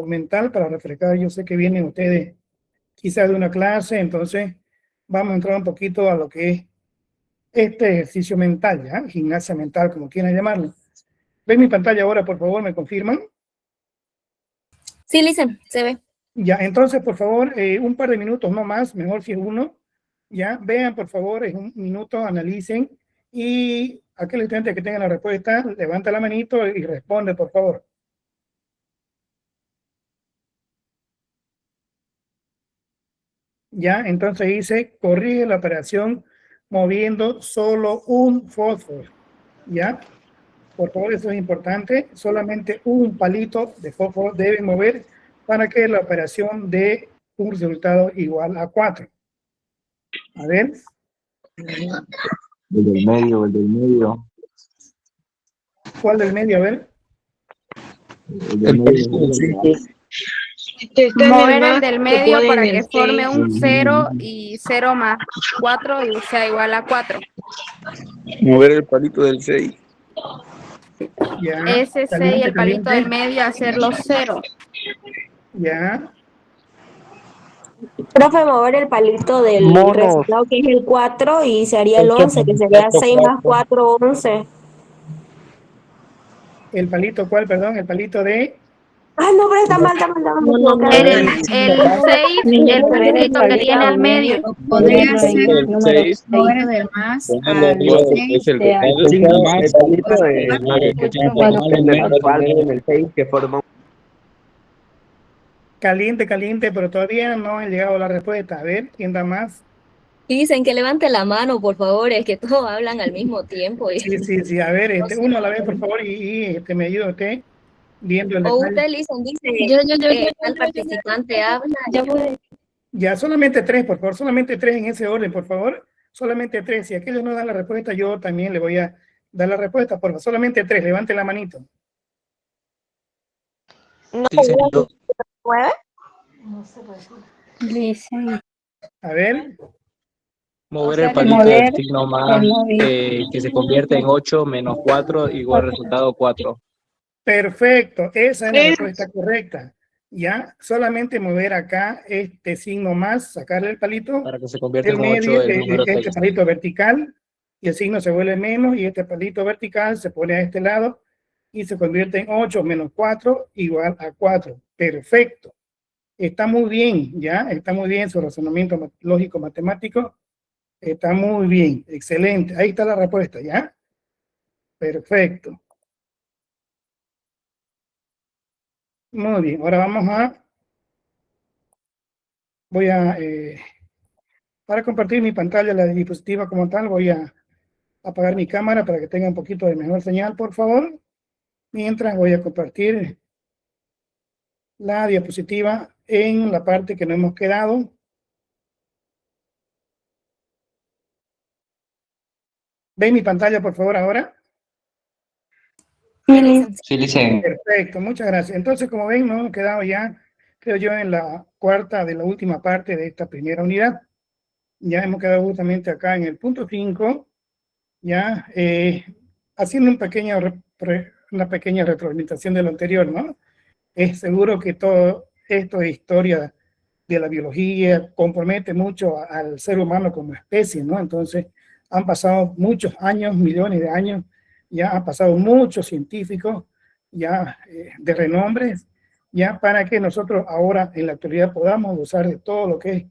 mental para refrescar. Yo sé que vienen ustedes quizás de una clase, entonces vamos a entrar un poquito a lo que es este ejercicio mental, ¿ya? Gimnasia mental, como quieran llamarlo. ¿Ven mi pantalla ahora, por favor? ¿Me confirman? Sí, Lisa, se ve. Ya, entonces, por favor, un par de minutos, no más, mejor si es uno. Ya, vean, por favor, en un minuto, analicen. Y aquel estudiante que tenga la respuesta, levanta la manito y responde, por favor. Ya, entonces dice, corrige la operación moviendo solo un fósforo. Ya, por favor, eso es importante. Solamente un palito de fósforo debe mover para que la operación dé un resultado igual a 4. A ver. El del medio, el del medio. ¿Cuál del medio? A ver. El del medio. Mover el del medio para que forme un 0 y 0 más 4 y sea igual a 4. Mover el palito del 6. Ya. Ese 6 y el palito del medio hacerlo 0. Ya. Profe, mover el palito del resultado que es el 4 y se haría el 11, que sería 6 más 4, 11. ¿El palito cuál, perdón? El palito de... Ah, no, pero está mal. El 6, el palito que tiene al medio. Podría ser El 6. mover de más Ponerlo al arriba, es el de al palito del 6 que forma. Caliente, pero todavía no ha llegado la respuesta. A ver, ¿quién da más? Dicen que levante la mano, por favor, es que todos hablan al mismo tiempo. Sí. A ver, uno a la vez, por favor, y me ayuda usted viendo el O detalle. usted, Lison, dice, el participante habla. Ya, solamente 3, por favor, solamente 3 en ese orden, por favor. Solamente 3. Si aquellos no dan la respuesta, yo también le voy a dar la respuesta, por favor. Solamente 3, levante la manito. ¿No se mueve? Dicen. A ver. Mover el palito del signo más, que se convierte en 8 menos 4 igual resultado 4. Perfecto, esa es la respuesta correcta. Ya, solamente mover acá este signo más, sacarle el palito para que se convierta del en 8 medio, el número 6. este palito vertical, y el signo se vuelve menos, y este palito vertical se pone a este lado, y se convierte en 8 menos 4 igual a 4. Perfecto. Está muy bien, ya, está muy bien su razonamiento lógico matemático. Está muy bien, excelente. Ahí está la respuesta, ¿ya? Perfecto. Muy bien, ahora para compartir mi pantalla, la diapositiva como tal, voy a apagar mi cámara para que tenga un poquito de mejor señal, por favor. Mientras voy a compartir la diapositiva en la parte que no hemos quedado. ¿Ven mi pantalla, por favor, ahora? Sí, dicen. Perfecto, muchas gracias. Entonces, como ven, nos hemos quedado ya, creo yo, en la cuarta de la última parte de esta primera unidad. Ya hemos quedado justamente acá en el punto 5, ya haciendo una pequeña retroalimentación de lo anterior, ¿no? Es seguro que todo esto de historia de la biología compromete mucho al ser humano como especie, ¿no? Entonces, han pasado muchos años, millones de años, ya han pasado muchos científicos, ya de renombre, ya para que nosotros ahora en la actualidad podamos usar de todo lo que es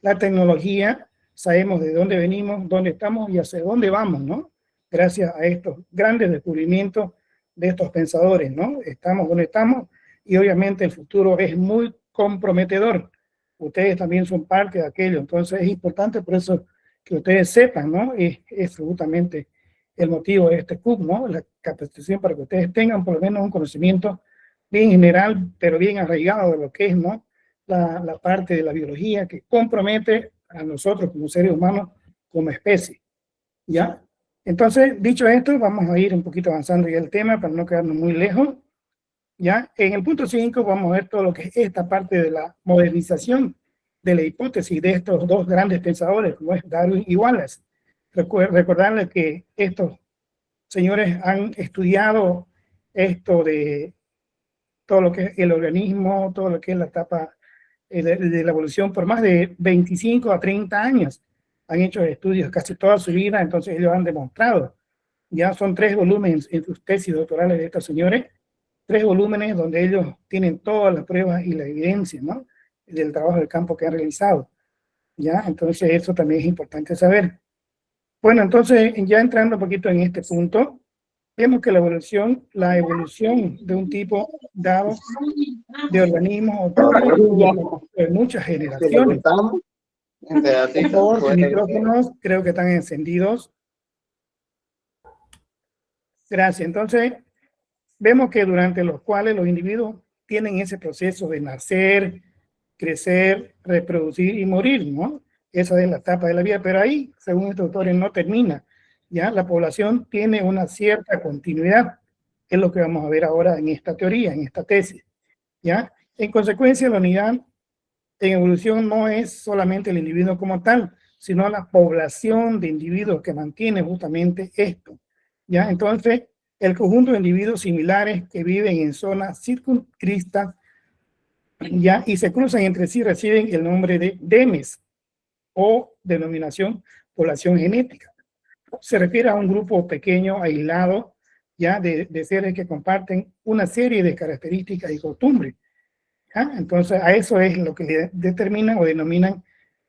la tecnología, sabemos de dónde venimos, dónde estamos y hacia dónde vamos, ¿no? Gracias a estos grandes descubrimientos de estos pensadores, ¿no? Estamos donde estamos y obviamente el futuro es muy comprometedor. Ustedes también son parte de aquello, entonces es importante por eso que ustedes sepan, ¿no? Es absolutamente el motivo de este club, ¿no? La capacitación para que ustedes tengan por lo menos un conocimiento bien general, pero bien arraigado de lo que es, ¿no? La parte de la biología que compromete a nosotros como seres humanos, como especie, ¿ya? Entonces, dicho esto, vamos a ir un poquito avanzando ya el tema para no quedarnos muy lejos, ¿ya? En el punto 5 vamos a ver todo lo que es esta parte de la modernización de la hipótesis de estos dos grandes pensadores, como es Darwin y Wallace. Recordarles que estos señores han estudiado esto de todo lo que es el organismo, todo lo que es la etapa de la evolución por más de 25 a 30 años. Han hecho estudios casi toda su vida, entonces ellos han demostrado. Ya son 3 volúmenes en sus tesis doctorales de estos señores, 3 volúmenes donde ellos tienen todas las pruebas y la evidencia, ¿no?, del trabajo de campo que han realizado. Ya, entonces eso también es importante saber. Bueno, entonces ya entrando un poquito en este punto, vemos que la evolución de un tipo dado de organismos ocurre en muchas generaciones. Por favor, los micrófonos creo que están encendidos. Gracias. Entonces, vemos que durante los cuales los individuos tienen ese proceso de nacer, crecer, reproducir y morir, ¿no? Esa es la etapa de la vida, pero ahí, según estos autores, no termina. Ya la población tiene una cierta continuidad, es lo que vamos a ver ahora en esta teoría, en esta tesis. ¿Ya? En consecuencia, la unidad en evolución no es solamente el individuo como tal, sino la población de individuos que mantiene justamente esto. ¿Ya? Entonces, el conjunto de individuos similares que viven en zonas circunscritas, ¿ya?, y se cruzan entre sí, reciben el nombre de demes, o denominación población genética. Se refiere a un grupo pequeño, aislado, ya de seres que comparten una serie de características y costumbres. ¿Ya? Entonces, a eso es lo que determinan o denominan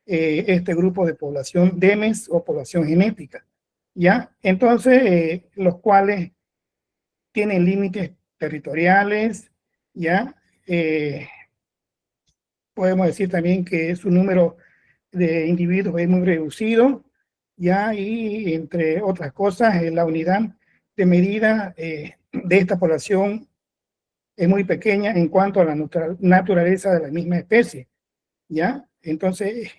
este grupo de población demes o población genética. ¿Ya? Entonces, los cuales tienen límites territoriales, ¿ya? Podemos decir también que su número de individuos es muy reducido, ¿ya? Y entre otras cosas, la unidad de medida de esta población es muy pequeña en cuanto a la naturaleza de la misma especie, ¿ya? Entonces,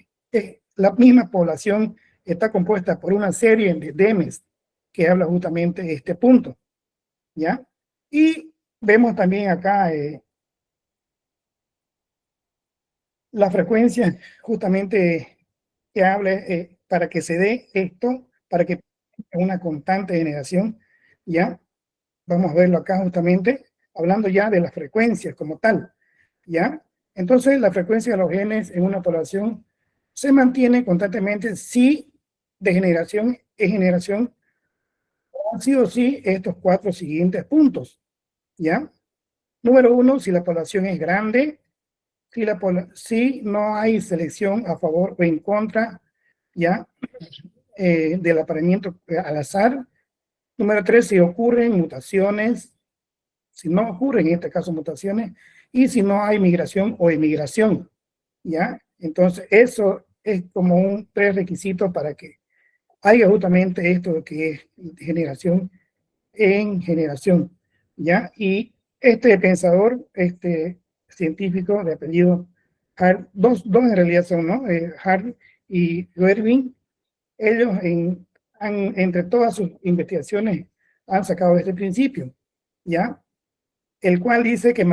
la misma población está compuesta por una serie de demes que habla justamente de este punto, ¿ya? Y vemos también acá la frecuencia justamente que habla para que se dé esto, para que una constante generación, ¿ya? Vamos a verlo acá justamente, hablando ya de las frecuencias como tal, ¿ya? Entonces, la frecuencia de los genes en una población se mantiene constantemente si de generación en generación, sí o sí, estos 4 siguientes puntos, ¿ya? Número 1, si la población es grande, si no hay selección a favor o en contra, ¿ya? Del apareamiento al azar. Número 3, si ocurren mutaciones, si no ocurren en este caso mutaciones, y si no hay migración o emigración, ¿ya? Entonces, eso es como un prerequisito para que haya justamente esto que es generación en generación, ¿ya? Y este pensador, este científico de apellido Hart, dos en realidad son, ¿no? Hart y Irving, ellos entre todas sus investigaciones han sacado este principio, ¿ya? El cual dice que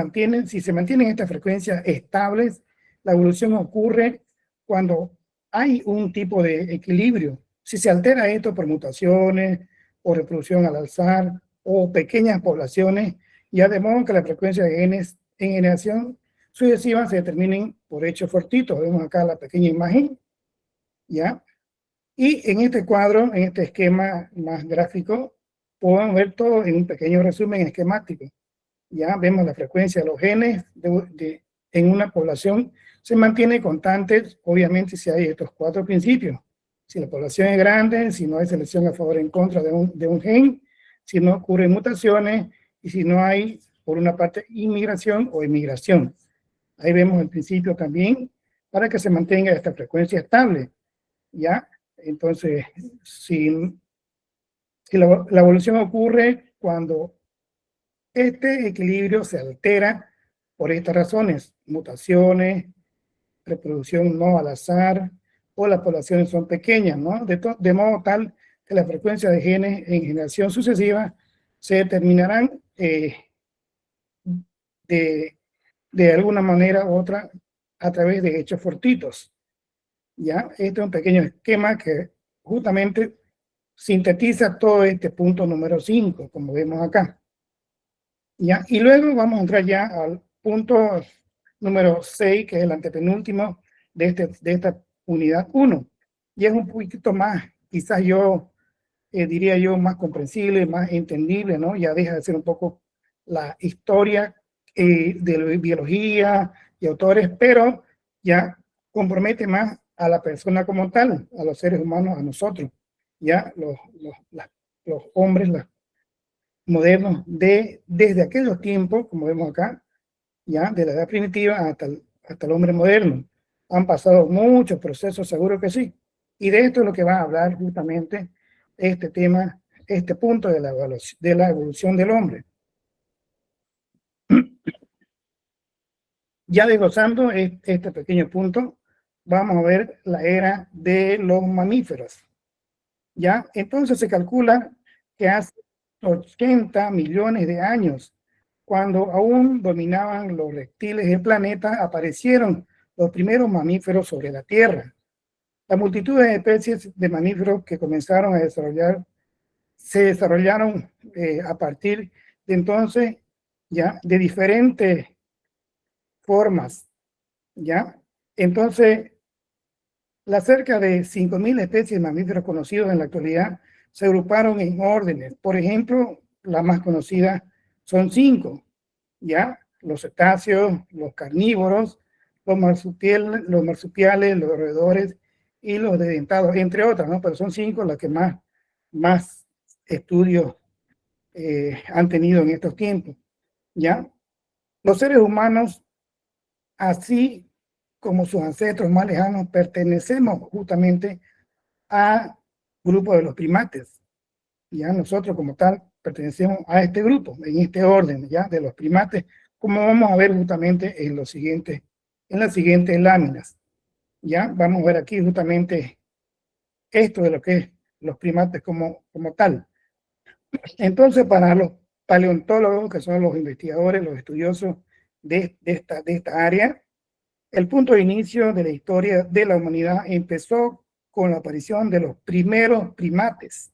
si se mantienen estas frecuencias estables, la evolución ocurre cuando hay un tipo de equilibrio. Si se altera esto por mutaciones o reproducción al azar o pequeñas poblaciones, ya de modo que la frecuencia de genes en generación sucesiva se determinen por hechos fortuitos. Vemos acá la pequeña imagen, ¿ya? Y en este cuadro, en este esquema más gráfico, podemos ver todo en un pequeño resumen esquemático. Ya vemos la frecuencia de los genes en una población se mantiene constante, obviamente, si hay estos 4 principios. Si la población es grande, si no hay selección a favor o en contra de un gen, si no ocurren mutaciones y si no hay, por una parte, inmigración o emigración. Ahí vemos el principio también para que se mantenga esta frecuencia estable. ¿Ya? Entonces, si la evolución ocurre cuando este equilibrio se altera por estas razones, mutaciones, reproducción no al azar, o las poblaciones son pequeñas, ¿no? De modo tal que la frecuencia de genes en generación sucesiva se determinarán de alguna manera u otra a través de hechos fortuitos. ¿Ya? Este es un pequeño esquema que justamente sintetiza todo este punto número 5, como vemos acá. ¿ya? Y luego vamos a entrar ya al punto número 6, que es el antepenúltimo de esta unidad 1. Y es un poquito más, quizás yo diría yo, más comprensible, más entendible, ¿no? Ya deja de ser un poco la historia de biología y autores, pero ya compromete más a la persona como tal, a los seres humanos, a nosotros, ya los hombres modernos, desde aquellos tiempos, como vemos acá, ya de la edad primitiva hasta el hombre moderno. Han pasado muchos procesos, seguro que sí. Y de esto es lo que va a hablar justamente este tema, este punto de la evolución del hombre. Ya desglosando este pequeño punto, vamos a ver la era de los mamíferos. ¿Ya? Entonces se calcula que hace 80 millones de años, cuando aún dominaban los reptiles del planeta, aparecieron los primeros mamíferos sobre la Tierra. La multitud de especies de mamíferos que comenzaron a desarrollar se desarrollaron a partir de entonces ya de diferentes formas, ¿ya? Entonces, las cerca de 5.000 especies de mamíferos conocidos en la actualidad se agruparon en órdenes. Por ejemplo, las más conocidas son 5, ¿ya? Los cetáceos, los carnívoros, los marsupiales, los roedores y los dedentados, entre otras, ¿no? Pero son 5 las que más estudios han tenido en estos tiempos, ¿ya? Los seres humanos, así como sus ancestros más lejanos, pertenecemos justamente a grupo de los primates. Ya nosotros como tal pertenecemos a este grupo, en este orden, ya de los primates, como vamos a ver justamente en las siguientes láminas. Ya vamos a ver aquí justamente esto de lo que es los primates como tal. Entonces, para los paleontólogos, que son los investigadores, los estudiosos de esta área, el punto de inicio de la historia de la humanidad empezó con la aparición de los primeros primates,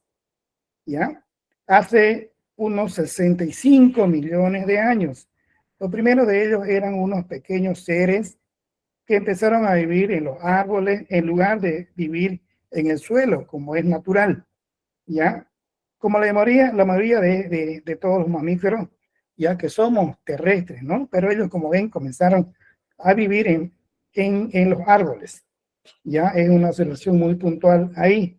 ¿ya? Hace unos 65 millones de años. Los primeros de ellos eran unos pequeños seres que empezaron a vivir en los árboles en lugar de vivir en el suelo, como es natural, ¿ya? Como la mayoría de todos los mamíferos, ya que somos terrestres, ¿no? Pero ellos, como ven, comenzaron a vivir en los árboles. Ya es una observación muy puntual ahí.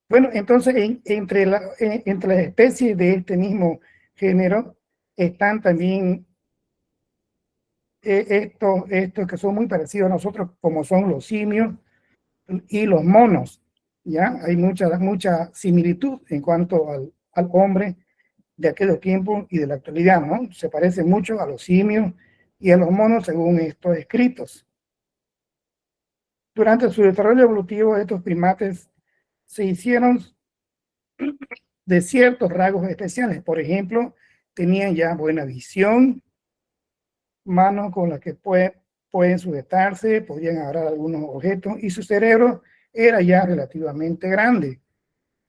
Bueno, entonces, entre las especies de este mismo género están también estos que son muy parecidos a nosotros, como son los simios y los monos. Ya hay mucha similitud en cuanto al hombre de aquellos tiempos y de la actualidad, ¿no? Se parece mucho a los simios y a los monos según estos escritos. Durante su desarrollo evolutivo, estos primates se hicieron de ciertos rasgos especiales. Por ejemplo, tenían ya buena visión, manos con las que pueden sujetarse, podían agarrar algunos objetos, y su cerebro era ya relativamente grande.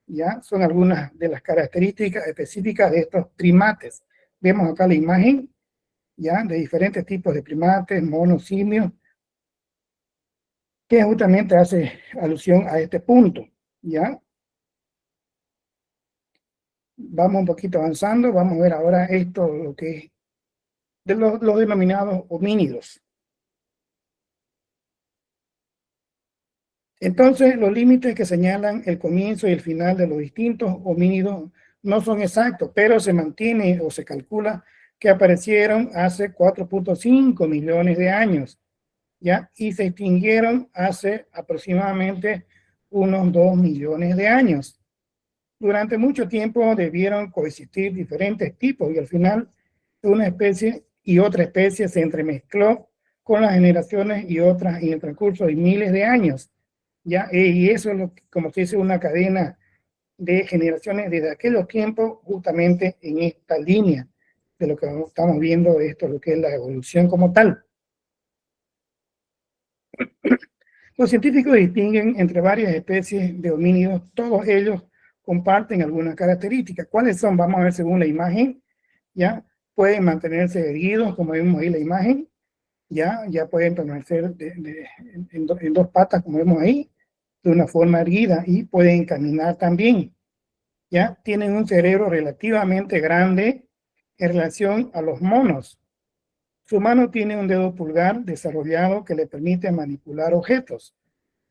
Ya son algunas de las características específicas de estos primates. Vemos acá la imagen ya de diferentes tipos de primates, monos, simios, que justamente hace alusión a este punto, ¿ya? Vamos un poquito avanzando, vamos a ver ahora esto, lo que es de los denominados homínidos. Entonces, los límites que señalan el comienzo y el final de los distintos homínidos no son exactos, pero se mantiene o se calcula que aparecieron hace 4.5 millones de años, ¿ya? Y se extinguieron hace aproximadamente unos 2 millones de años. Durante mucho tiempo debieron coexistir diferentes tipos y al final una especie y otra especie se entremezcló con las generaciones y otras en el transcurso de miles de años, ¿ya? Y eso es como se dice, una cadena de generaciones desde aquellos tiempos, justamente en esta línea de lo que estamos viendo, esto, lo que es la evolución como tal. Los científicos distinguen entre varias especies de homínidos, todos ellos comparten algunas características. ¿Cuáles son? Vamos a ver según la imagen, ¿ya? Pueden mantenerse erguidos, como vemos ahí la imagen, ya pueden permanecer en dos patas, como vemos ahí, de una forma erguida, y pueden caminar también, ¿ya? Tienen un cerebro relativamente grande en relación a los monos. Su mano tiene un dedo pulgar desarrollado que le permite manipular objetos.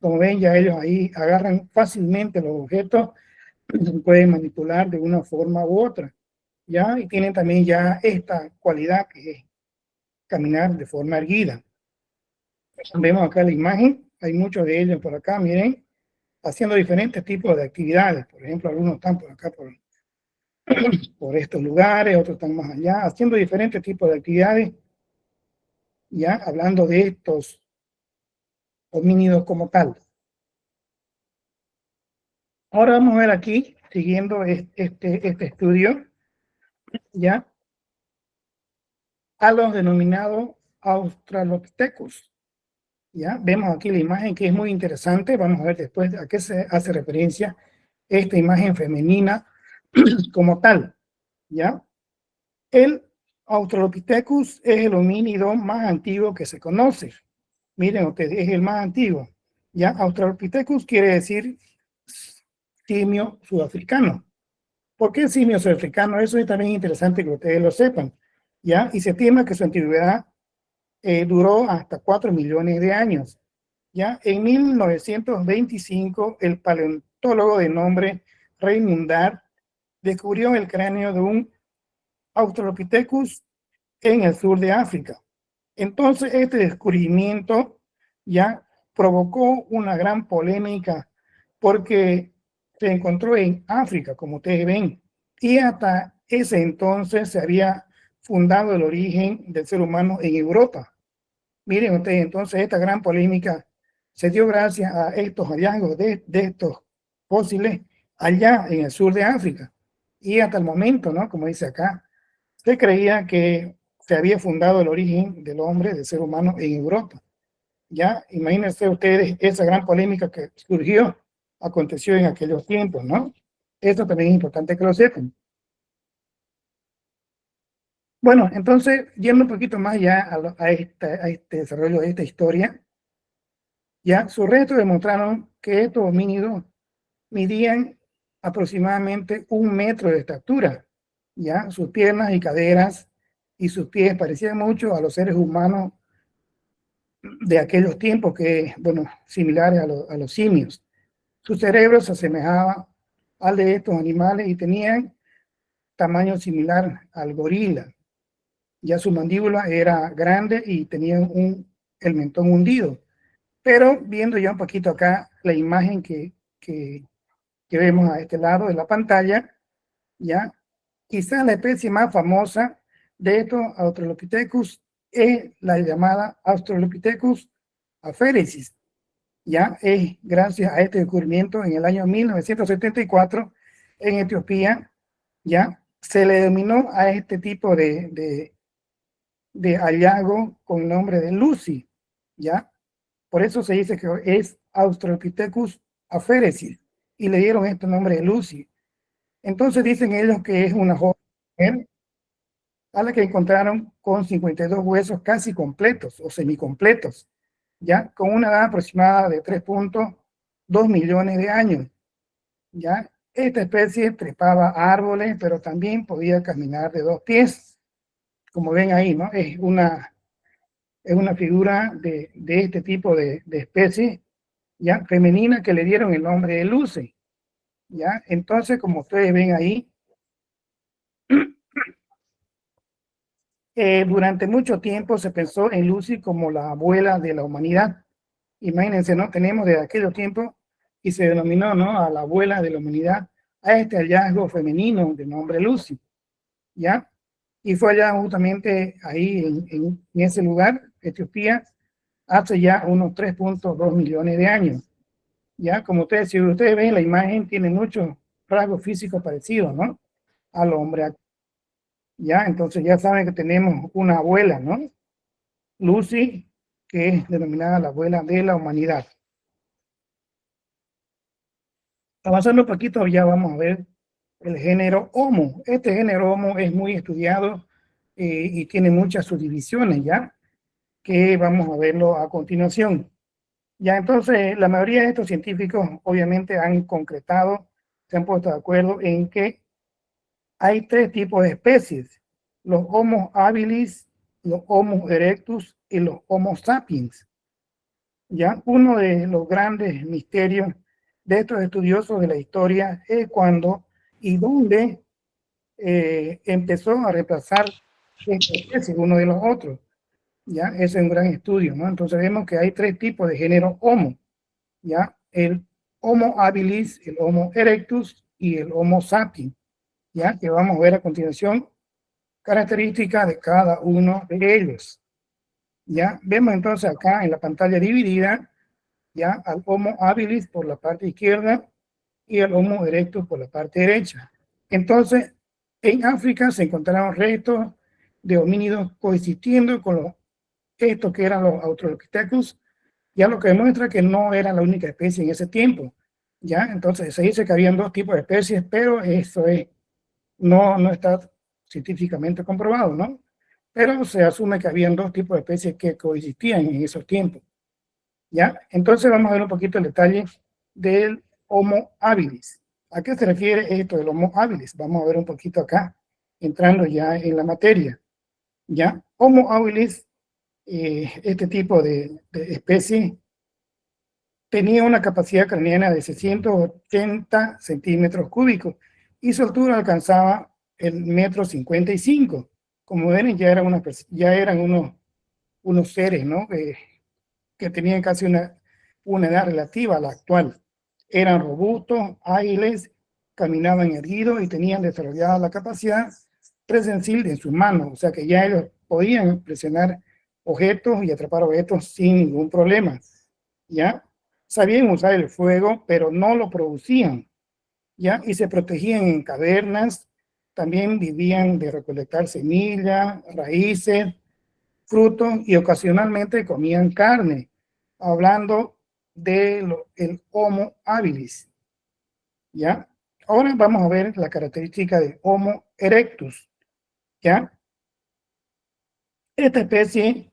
Como ven, ya ellos ahí agarran fácilmente los objetos, pueden manipular de una forma u otra, ¿ya? Y tienen también ya esta cualidad que es caminar de forma erguida. Vemos acá la imagen, hay muchos de ellos por acá, miren, haciendo diferentes tipos de actividades. Por ejemplo, algunos están por acá, por estos lugares, otros están más allá, haciendo diferentes tipos de actividades, ya hablando de estos homínidos como tal. Ahora vamos a ver aquí, siguiendo este estudio, ya, a los denominados Australopithecus. Ya, vemos aquí la imagen que es muy interesante. Vamos a ver después a qué se hace referencia esta imagen femenina como tal, ¿ya? El Australopithecus es el homínido más antiguo que se conoce. Miren ustedes, es el más antiguo, ¿ya? Australopithecus quiere decir simio sudafricano. ¿Por qué simio sudafricano? Eso es también interesante que ustedes lo sepan, ¿ya? Y se estima que su antigüedad duró hasta 4 millones de años. ¿Ya? En 1925, el paleontólogo de nombre Raymond Dart descubrió el cráneo de un Australopithecus en el sur de África. Entonces, este descubrimiento ya provocó una gran polémica porque se encontró en África, como ustedes ven, y hasta ese entonces se había fundado el origen del ser humano en Europa. Miren ustedes, entonces esta gran polémica se dio gracias a estos hallazgos de estos fósiles allá en el sur de África. Y hasta el momento, ¿no? Como dice acá, se creía que se había fundado el origen del hombre, del ser humano en Europa. Ya, imagínense ustedes esa gran polémica que surgió, aconteció en aquellos tiempos, ¿no? Esto también es importante que lo sepan. Bueno, entonces, yendo un poquito más ya a este desarrollo de esta historia, ya sus restos demostraron que estos homínidos midían aproximadamente 1 metro de estatura, ya sus piernas y caderas y sus pies parecían mucho a los seres humanos de aquellos tiempos, que, bueno, similares a los simios. Su cerebro se asemejaba al de estos animales y tenían tamaño similar al gorila. Ya su mandíbula era grande y tenía el mentón hundido. Pero viendo ya un poquito acá la imagen que vemos a este lado de la pantalla, ya, quizás la especie más famosa de estos Australopithecus es la llamada Australopithecus afarensis. Ya es gracias a este descubrimiento en el año 1974 en Etiopía, ya se le denominó a este tipo de hallazgo con el nombre de Lucy, ¿ya? Por eso se dice que es Australopithecus afarensis y le dieron este nombre de Lucy. Entonces dicen ellos que es una joven mujer a la que encontraron con 52 huesos casi completos o semicompletos, ¿ya? Con una edad aproximada de 3.2 millones de años, ¿ya? Esta especie trepaba árboles, pero también podía caminar de 2 pies. Como ven ahí, ¿no? Es una figura de este tipo de especie, ¿ya? Femenina, que le dieron el nombre de Lucy, ¿ya? Entonces, como ustedes ven ahí, durante mucho tiempo se pensó en Lucy como la abuela de la humanidad. Imagínense, ¿no? Tenemos desde aquellos tiempos y se denominó, ¿no?, a la abuela de la humanidad a este hallazgo femenino de nombre Lucy, ¿ya? Y fue allá justamente ahí en ese lugar, Etiopía, hace ya unos 3.2 millones de años. Ya, como ustedes, si ustedes ven la imagen, tiene muchos rasgos físicos parecidos, ¿no?, al hombre. Ya, entonces ya saben que tenemos una abuela, ¿no? Lucy, que es denominada la abuela de la humanidad. Avanzando un poquito, ya vamos a ver el género Homo. Este género Homo es muy estudiado y tiene muchas subdivisiones, ¿ya? Que vamos a verlo a continuación. Ya, entonces, la mayoría de estos científicos obviamente han concretado, se han puesto de acuerdo en que hay tres tipos de especies: los Homo habilis, los Homo erectus y los Homo sapiens. Ya, uno de los grandes misterios de estos estudiosos de la historia es cuándo y dónde empezó a reemplazar esta especie uno de los otros. Ya, ese es un gran estudio, ¿no? Entonces vemos que hay tres tipos de género Homo, ya, el Homo habilis, el Homo erectus y el Homo sapiens, ya, que vamos a ver a continuación características de cada uno de ellos. Ya, vemos entonces acá en la pantalla dividida, ya, al Homo habilis por la parte izquierda y el Homo erectus por la parte derecha. Entonces, en África se encontraron restos de homínidos coexistiendo con estos que eran los Australopithecus, ya, lo que demuestra que no era la única especie en ese tiempo. Ya, entonces se dice que habían dos tipos de especies, pero eso no está científicamente comprobado, ¿no? Pero se asume que habían dos tipos de especies que coexistían en esos tiempos. ¿Ya? Entonces vamos a ver un poquito el detalle del Homo habilis. ¿A qué se refiere esto del Homo habilis? Vamos a ver un poquito acá, entrando ya en la materia. ¿Ya? Homo habilis, este tipo de especie, tenía una capacidad craneana de 680 centímetros cúbicos y su altura alcanzaba el 1,55 m. Como ven, ya eran unos seres, ¿no? Que tenían casi una edad relativa a la actual. Eran robustos, ágiles, caminaban erguidos y tenían desarrollada la capacidad presensible en sus manos, o sea que ya ellos podían presionar objetos y atrapar objetos sin ningún problema. ¿Ya? Sabían usar el fuego, pero no lo producían, ¿ya? Y se protegían en cavernas, también vivían de recolectar semillas, raíces, frutos y ocasionalmente comían carne, hablando del Homo habilis, ¿ya? Ahora vamos a ver la característica del Homo erectus, ¿ya? Esta especie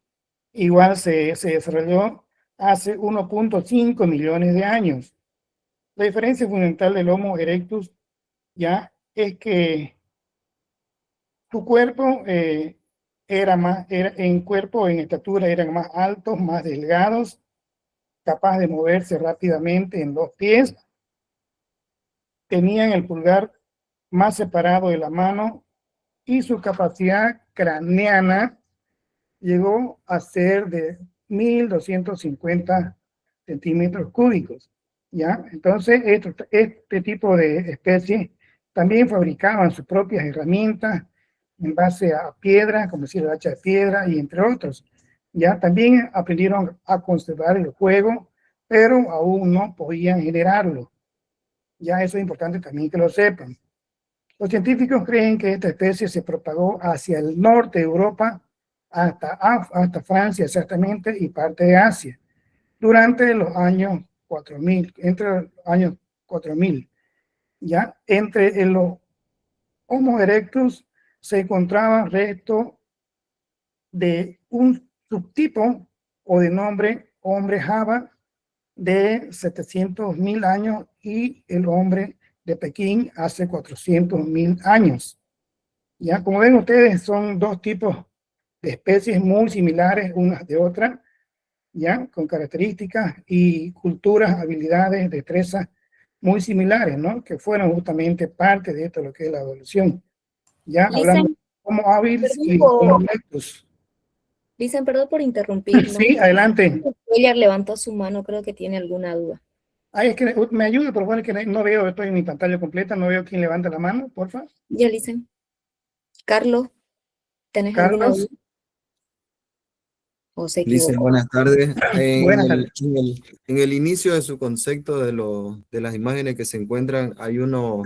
igual se desarrolló hace 1,5 millones de años. La diferencia fundamental del Homo erectus, ya, es que su cuerpo en estatura eran más altos, más delgados, capaz de moverse rápidamente en dos pies, tenían el pulgar más separado de la mano y su capacidad craneana llegó a ser de 1,250 centímetros cúbicos, ¿ya? Entonces, este tipo de especies también fabricaban sus propias herramientas en base a piedra, como decir, el hacha de piedra y entre otros. Ya también aprendieron a conservar el fuego, pero aún no podían generarlo. Ya eso es importante también que lo sepan. Los científicos creen que esta especie se propagó hacia el norte de Europa, hasta Francia exactamente, y parte de Asia, durante los años 4000, entre los años 4000. Ya entre los Homo erectus se encontraba restos de un subtipo o de nombre hombre Java de 700.000 años y el hombre de Pekín hace 400.000 años. Ya, como ven ustedes, son dos tipos de especies muy similares unas de otras, ya, con características y culturas, habilidades, destrezas muy similares, ¿no? Que fueron justamente parte de esto, lo que es la evolución. Ya, hablando como hábiles y como erectus. Dicen, perdón por interrumpir, ¿no? Sí, adelante. Ella levantó su mano, creo que tiene alguna duda. Ay, es que me ayude, por favor, que no veo, estoy en mi pantalla completa, no veo quién levanta la mano, por favor. Ya, dicen. Carlos, ¿tenés alguna duda? ¿O se equivocó? Dicen, buenas tardes. Buenas tardes. En el inicio de su concepto de las imágenes que se encuentran, hay unos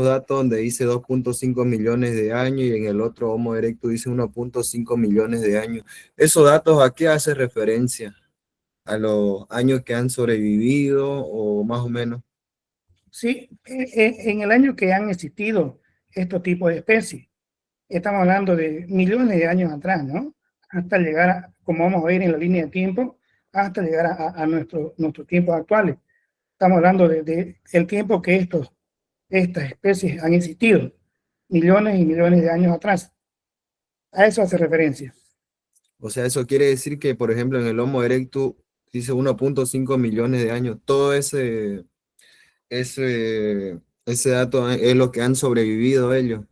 datos donde dice 2,5 millones de años y en el otro Homo erectus dice 1,5 millones de años. ¿Esos datos a qué hace referencia? ¿A los años que han sobrevivido o más o menos? Sí, en el año que han existido estos tipos de especies, estamos hablando de millones de años atrás, ¿no? Hasta llegar, como vamos a ver en la línea de tiempo, hasta llegar a nuestros tiempos actuales. Estamos hablando de el tiempo que estas especies han existido, millones y millones de años atrás. A eso hace referencia. O sea, eso quiere decir que, por ejemplo, en el Homo erectus dice 1.5 millones de años. Todo ese dato es lo que han sobrevivido ellos.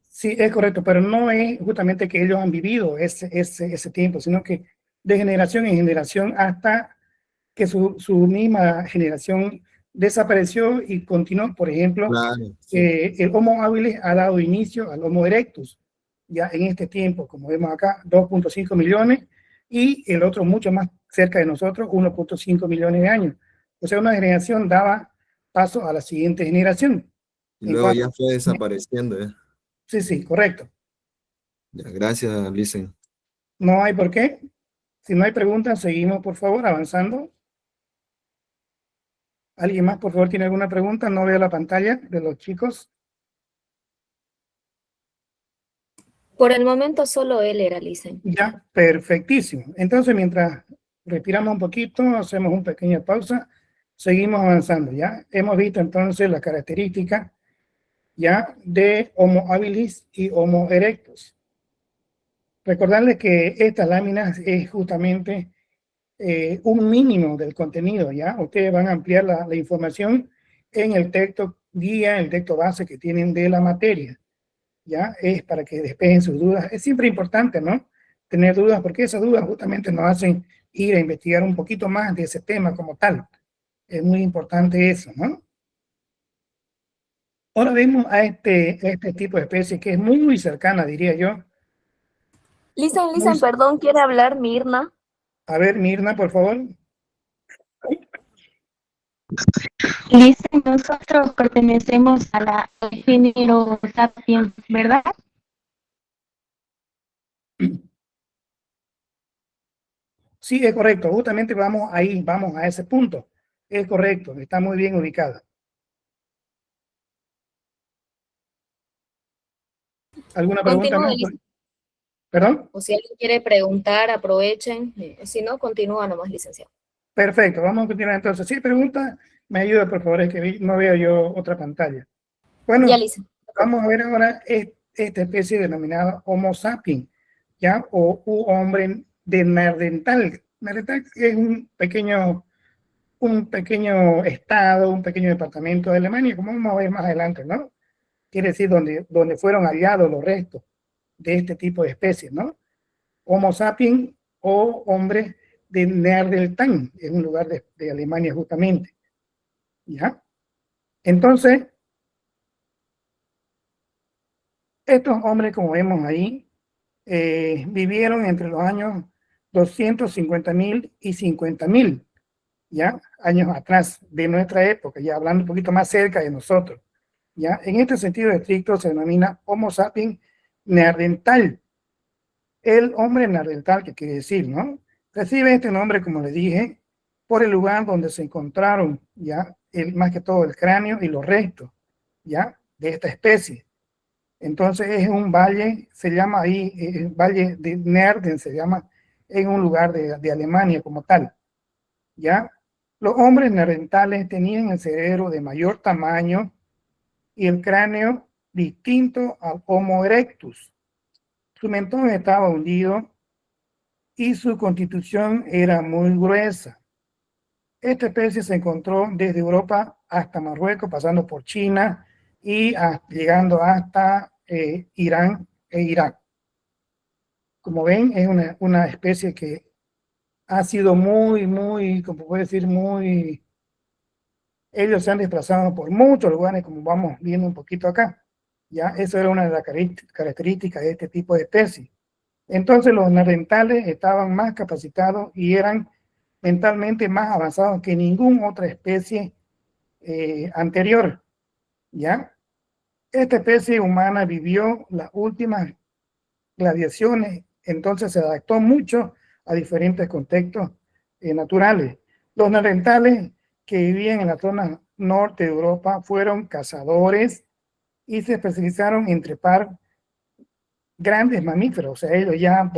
Sí, es correcto, pero no es justamente que ellos han vivido ese tiempo, sino que de generación en generación hasta que su misma generación desapareció y continuó. Por ejemplo, Claro, sí. el Homo habilis ha dado inicio al Homo erectus, ya en este tiempo, como vemos acá, 2.5 millones, y el otro mucho más cerca de nosotros, 1.5 millones de años. O sea, una generación daba paso a la siguiente generación. Y luego ya fue desapareciendo. Sí, sí, correcto. Ya, gracias, Licen. No hay por qué. Si no hay preguntas, seguimos, por favor, avanzando. ¿Alguien más, por favor, tiene alguna pregunta? No veo la pantalla de los chicos. Por el momento solo él era, Licen. Ya, perfectísimo. Entonces, mientras respiramos un poquito, hacemos una pequeña pausa, seguimos avanzando, ¿ya? Hemos visto entonces las características, ¿ya? De Homo habilis y Homo erectus. Recordarles que estas láminas es justamente un mínimo del contenido, ¿ya? Ustedes van a ampliar la información en el texto guía, el texto base que tienen de la materia, ¿ya? Es para que despejen sus dudas. Es siempre importante, ¿no? Tener dudas, porque esas dudas justamente nos hacen ir a investigar un poquito más de ese tema como tal. Es muy importante eso, ¿no? Ahora vemos a este tipo de especie que es muy cercana, diría yo. Licen, perdón, ¿quiere hablar Mirna? A ver, Mirna, por favor. Licen, nosotros pertenecemos al género Sapiens, ¿verdad? Sí, es correcto. Justamente vamos ahí, vamos a ese punto. Es correcto, está muy bien ubicada. ¿Alguna pregunta más? ¿Perdón? O si alguien quiere preguntar, aprovechen. Si no, continúa nomás, licenciado. Perfecto, vamos a continuar entonces. Si hay pregunta, me ayuda, por favor, es que no veo yo otra pantalla. Bueno, ya, vamos a ver ahora esta especie denominada Homo sapiens, ¿ya? O hombre de Neandertal. Neandertal es un pequeño estado, un pequeño departamento de Alemania, como vamos a ver más adelante, ¿no? Quiere decir donde fueron hallados los restos de este tipo de especies, ¿no? Homo sapiens o hombre de Neandertal, en un lugar de Alemania justamente, ¿ya? Entonces, estos hombres, como vemos ahí, vivieron entre los años 250.000 y 50.000, ¿ya? Años atrás de nuestra época, ya hablando un poquito más cerca de nosotros, ¿ya? En este sentido estricto se denomina Homo sapiens neandertal. El hombre neandertal, que quiere decir, ¿no? Recibe este nombre, como le dije, por el lugar donde se encontraron, ¿ya? Más que todo el cráneo y los restos, ¿ya? De esta especie. Entonces es un valle, se llama ahí, el valle de Nearden, se llama, en un lugar de Alemania como tal, ¿ya? Los hombres neandertales tenían el cerebro de mayor tamaño y el cráneo distinto al Homo erectus. Su mentón estaba hundido y su constitución era muy gruesa. Esta especie se encontró desde Europa hasta Marruecos, pasando por China y llegando hasta Irán e Irak. Como ven, es una especie que ha sido muy, como puedo decir, ellos se han desplazado por muchos lugares, como vamos viendo un poquito acá. Ya, eso era una de las características de este tipo de especie. Entonces los neandertales estaban más capacitados y eran mentalmente más avanzados que ninguna otra especie anterior, ¿ya? Esta especie humana vivió las últimas gladiaciones, entonces se adaptó mucho a diferentes contextos naturales. Los neandertales que vivían en las zonas norte de Europa fueron cazadores y se especializaron en trepar grandes mamíferos, o sea, ellos ya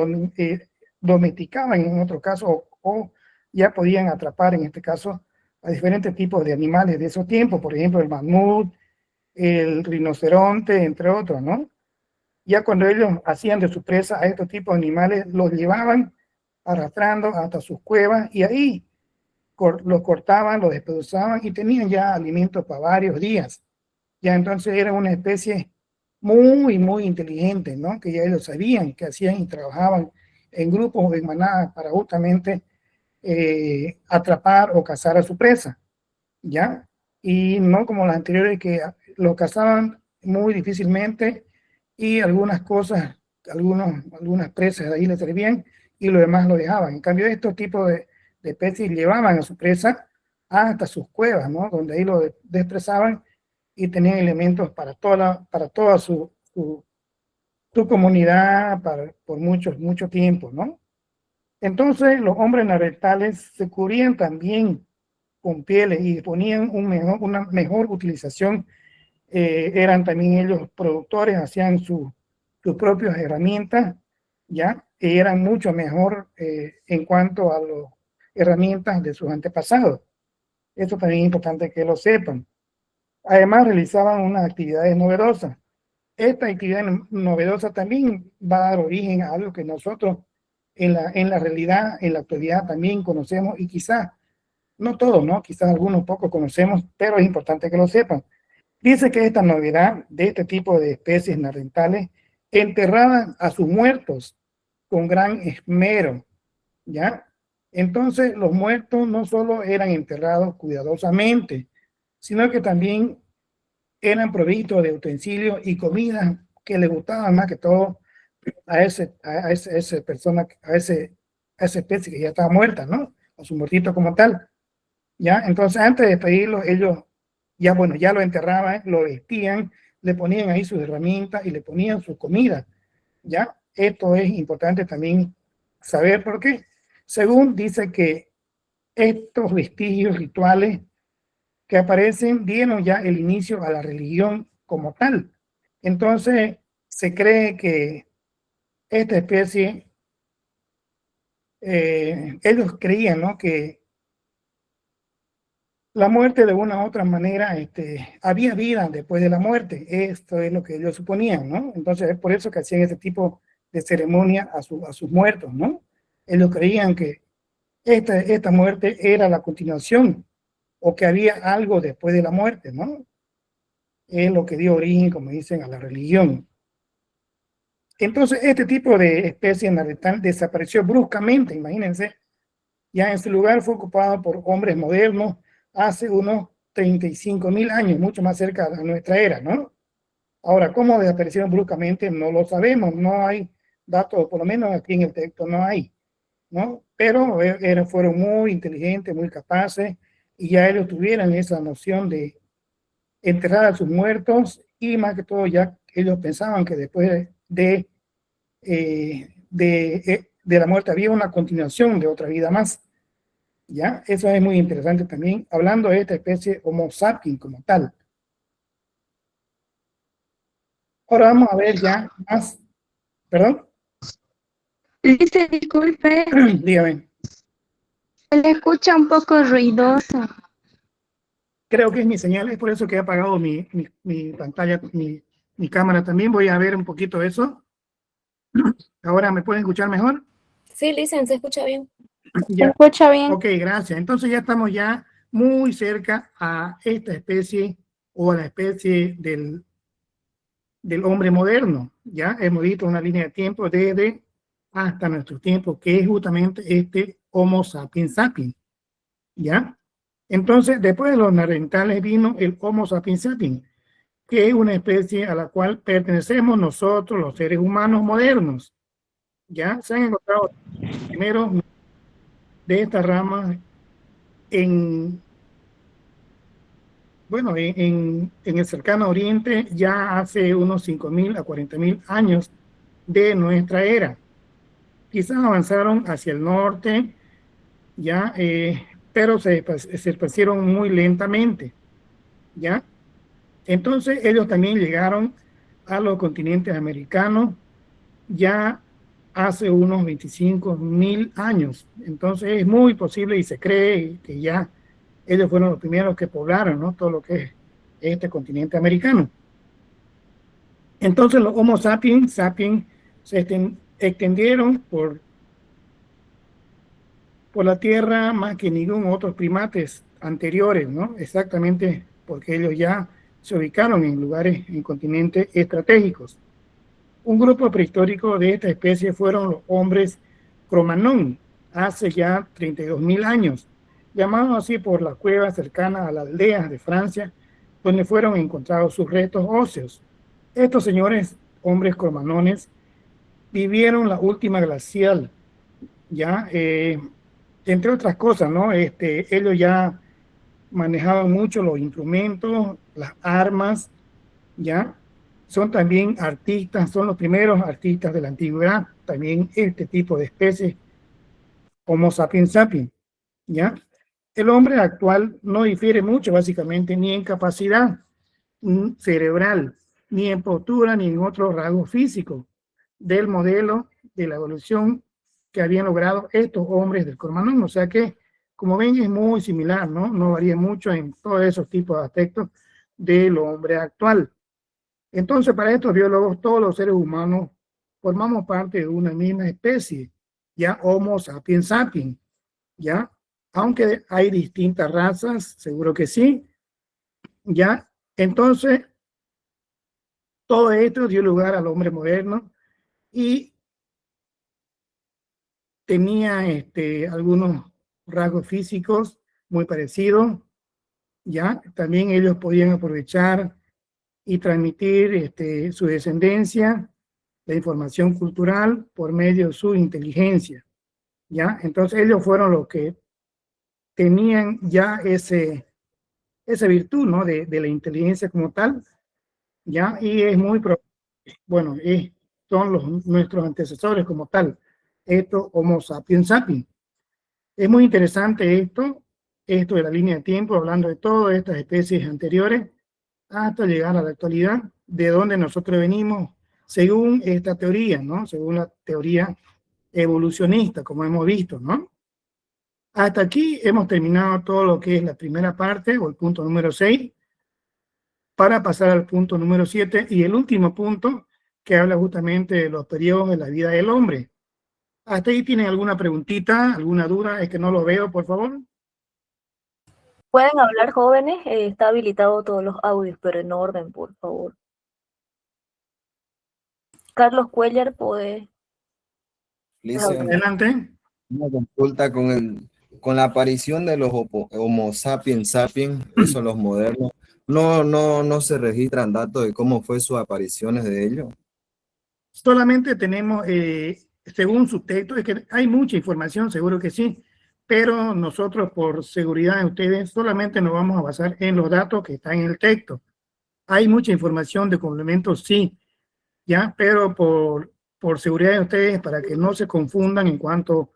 domesticaban en otro caso o ya podían atrapar en este caso a diferentes tipos de animales de esos tiempos, por ejemplo el mamut, el rinoceronte, entre otros, ¿no? Ya cuando ellos hacían de su presa a estos tipos de animales, los llevaban arrastrando hasta sus cuevas y ahí los cortaban, los despedazaban y tenían ya alimentos para varios días. Ya entonces era una especie muy, muy inteligente, ¿no? Que ya ellos sabían que hacían y trabajaban en grupos o en manadas para justamente atrapar o cazar a su presa, ¿ya? Y no como las anteriores que lo cazaban muy difícilmente y algunas cosas, algunas presas de ahí les servían y lo demás lo dejaban. En cambio, estos tipos de especies llevaban a su presa hasta sus cuevas, ¿no? Donde ahí lo despresaban y tenían elementos para toda su comunidad por mucho tiempo, ¿no? Entonces, los hombres neandertales se cubrían también con pieles y ponían una mejor utilización. Eran también ellos productores, hacían sus propias herramientas, ¿ya? Y eran mucho mejor en cuanto a las herramientas de sus antepasados. Eso también es importante que lo sepan. Además, realizaban unas actividades novedosas. Esta actividad novedosa también va a dar origen a algo que nosotros en la realidad, en la actualidad también conocemos y quizás, no todos, ¿no? Quizás algunos pocos conocemos, pero es importante que lo sepan. Dice que esta novedad de este tipo de especies neandertales enterraban a sus muertos con gran esmero, ¿ya? Entonces, los muertos no solo eran enterrados cuidadosamente, sino que también eran provistos de utensilios y comidas que le gustaban más que todo a esa persona, a esa especie que ya estaba muerta, ¿no? A su muertito como tal, ¿ya? Entonces, antes de despedirlo, ellos ya lo enterraban, lo vestían, le ponían ahí sus herramientas y le ponían su comida, ¿ya? Esto es importante también saber por qué. Según dice que estos vestigios rituales que aparecen dieron ya el inicio a la religión como tal. Entonces, se cree que esta especie, ellos creían, ¿no? Que la muerte de una u otra manera, había vida después de la muerte. Esto es lo que ellos suponían, ¿no? Entonces, es por eso que hacían ese tipo de ceremonia a sus muertos, ¿no? Ellos creían que esta muerte era la continuación o que había algo después de la muerte, ¿no? Es lo que dio origen, como dicen, a la religión. Entonces, este tipo de especie neandertal desapareció bruscamente, imagínense. Ya en su lugar fue ocupado por hombres modernos hace unos 35.000 años, mucho más cerca de nuestra era, ¿no? Ahora, ¿cómo desaparecieron bruscamente? No lo sabemos, no hay datos, por lo menos aquí en el texto no hay, ¿no? Pero fueron muy inteligentes, muy capaces, y ya ellos tuvieran esa noción de enterrar a sus muertos, y más que todo ya ellos pensaban que después de la muerte había una continuación de otra vida más, ¿ya? Eso es muy interesante también, hablando de esta especie Homo sapiens como tal. Ahora vamos a ver ya más, ¿perdón? Dice, disculpe, Dígame. se le escucha un poco ruidoso. Creo que es mi señal, es por eso que he apagado mi pantalla, mi cámara también. Voy a ver un poquito eso. Ahora, ¿me pueden escuchar mejor? Sí, Licen, se escucha bien. ¿Se escucha bien? Ok, gracias. Entonces ya estamos ya muy cerca a esta especie o a la especie del hombre moderno. Ya hemos visto una línea de tiempo desde hasta nuestro tiempo, que es justamente este Homo sapiens sapiens. ¿Ya? Entonces, después de los neandertales vino el Homo sapiens sapiens, que es una especie a la cual pertenecemos nosotros, los seres humanos modernos. Ya se han encontrado primero de esta rama en el cercano oriente ya hace unos 5.000 a 40.000 años de nuestra era. Quizás avanzaron hacia el norte, ya, pero se esparcieron muy lentamente. ¿ya? Entonces ellos también llegaron a los continentes americanos ya hace unos 25.000 años. Entonces es muy posible y se cree que ya ellos fueron los primeros que poblaron, ¿no?, todo lo que es este continente americano. Entonces los Homo sapiens se extendieron por la Tierra más que ningún otros primates anteriores, ¿no? Exactamente porque ellos ya se ubicaron en lugares, en continentes estratégicos. Un grupo prehistórico de esta especie fueron los hombres Cro-Magnon, hace ya 32.000 años, llamados así por las cuevas cercanas a las aldeas de Francia, donde fueron encontrados sus restos óseos. Estos señores, hombres Cro-Magnones, vivieron la última glacial, ya, entre otras cosas, ¿no? Ellos ya manejaban mucho los instrumentos, las armas, ya. Son también artistas, son los primeros artistas de la antigüedad, también este tipo de especies, Homo sapiens sapiens, ¿ya? El hombre actual no difiere mucho, básicamente, ni en capacidad cerebral, ni en postura, ni en otros rasgos físicos del modelo de la evolución que habían logrado estos hombres del Cro-Magnon. O sea que, como ven, es muy similar, ¿no? No varía mucho en todos esos tipos de aspectos del hombre actual. Entonces, para estos biólogos, todos los seres humanos formamos parte de una misma especie, ya Homo sapiens sapiens, ya, aunque hay distintas razas, seguro que sí, ya. Entonces, todo esto dio lugar al hombre moderno y tenía algunos rasgos físicos muy parecidos, ya. También ellos podían aprovechar y transmitir su descendencia, la información cultural por medio de su inteligencia, ¿ya? Entonces ellos fueron los que tenían ya esa virtud, ¿no?, de la inteligencia como tal, ¿ya? Y es muy, bueno, son nuestros antecesores como tal, estos Homo sapiens sapiens. Es muy interesante esto de la línea de tiempo, hablando de todas estas especies anteriores, hasta llegar a la actualidad, de donde nosotros venimos, según esta teoría, ¿no? Según la teoría evolucionista, como hemos visto, ¿no? Hasta aquí hemos terminado todo lo que es la primera parte, o el punto número 6, para pasar al punto número 7, y el último punto, que habla justamente de los periodos de la vida del hombre. ¿Hasta ahí tienen alguna preguntita, alguna duda? Es que no lo veo, por favor. Pueden hablar, jóvenes, está habilitado todos los audios, pero en orden, por favor. Carlos Cuellar, puede. Adelante. Una consulta con la aparición de los Homo sapiens sapiens, esos los modernos, no se registran datos de cómo fue sus apariciones de ellos. Solamente tenemos, según su texto, es que hay mucha información, seguro que sí, pero nosotros, por seguridad de ustedes, solamente nos vamos a basar en los datos que están en el texto. Hay mucha información de complementos, sí, ya, pero por seguridad de ustedes, para que no se confundan en cuanto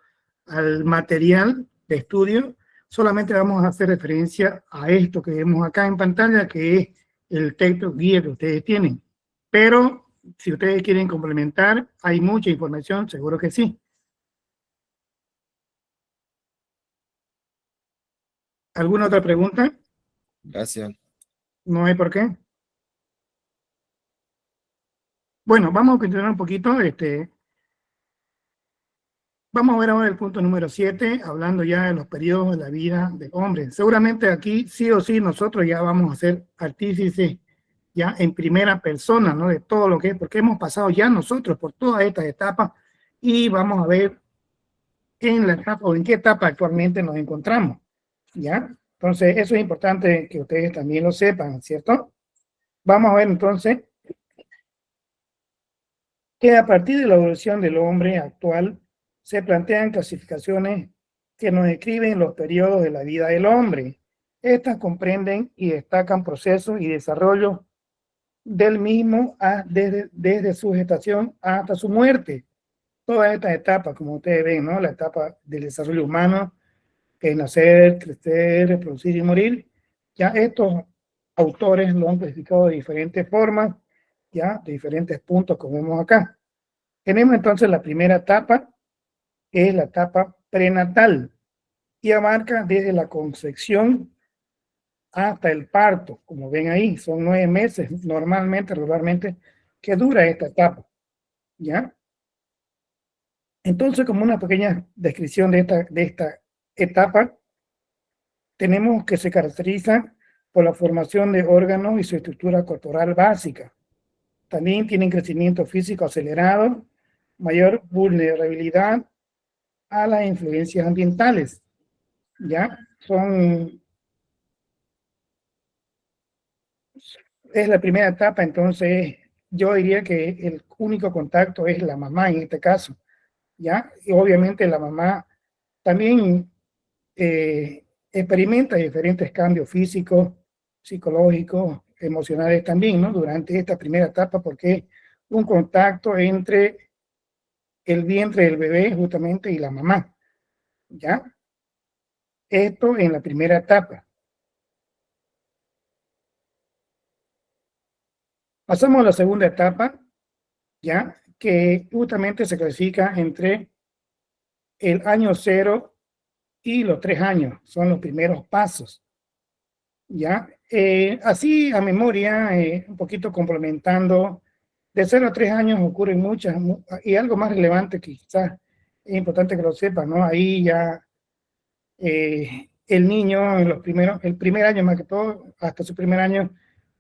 al material de estudio, solamente vamos a hacer referencia a esto que vemos acá en pantalla, que es el texto guía que ustedes tienen. Pero si ustedes quieren complementar, hay mucha información, seguro que sí. ¿Alguna otra pregunta? Gracias. No hay por qué. Bueno, vamos a continuar un poquito. Vamos a ver ahora el punto número 7, hablando ya de los periodos de la vida del hombre. Seguramente aquí, sí o sí, nosotros ya vamos a ser artífices ya en primera persona, ¿no?, de todo lo que es, porque hemos pasado ya nosotros por todas estas etapas y vamos a ver en la etapa o en qué etapa actualmente nos encontramos, ¿ya? Entonces, eso es importante que ustedes también lo sepan, ¿cierto? Vamos a ver entonces que a partir de la evolución del hombre actual se plantean clasificaciones que nos describen los periodos de la vida del hombre. Estas comprenden y destacan procesos y desarrollos del mismo desde su gestación hasta su muerte. Todas estas etapas, como ustedes ven, ¿no?, la etapa del desarrollo humano, que es nacer, crecer, reproducir y morir, ya estos autores lo han clasificado de diferentes formas, ya, de diferentes puntos, como vemos acá. Tenemos entonces la primera etapa, que es la etapa prenatal, y abarca desde la concepción hasta el parto. Como ven ahí, son 9 meses normalmente, regularmente, que dura esta etapa, ¿ya? Entonces, como una pequeña descripción de esta etapa, tenemos que se caracteriza por la formación de órganos y su estructura corporal básica. También tienen crecimiento físico acelerado, mayor vulnerabilidad a las influencias ambientales. ¿Ya? Es la primera etapa, entonces yo diría que el único contacto es la mamá en este caso. ¿Ya? Y obviamente la mamá también experimenta diferentes cambios físicos, psicológicos, emocionales también, ¿no? Durante esta primera etapa, porque es un contacto entre el vientre del bebé justamente y la mamá, ¿ya? Esto en la primera etapa. Pasamos a la segunda etapa, ¿ya? Que justamente se clasifica entre el año 0 y los 3 años, son los primeros pasos, ¿ya? Así a memoria, un poquito complementando, de 0 a 3 años ocurren muchas, y algo más relevante que quizás es importante que lo sepan, ¿no? Ahí ya el niño en el primer año más que todo, hasta su primer año,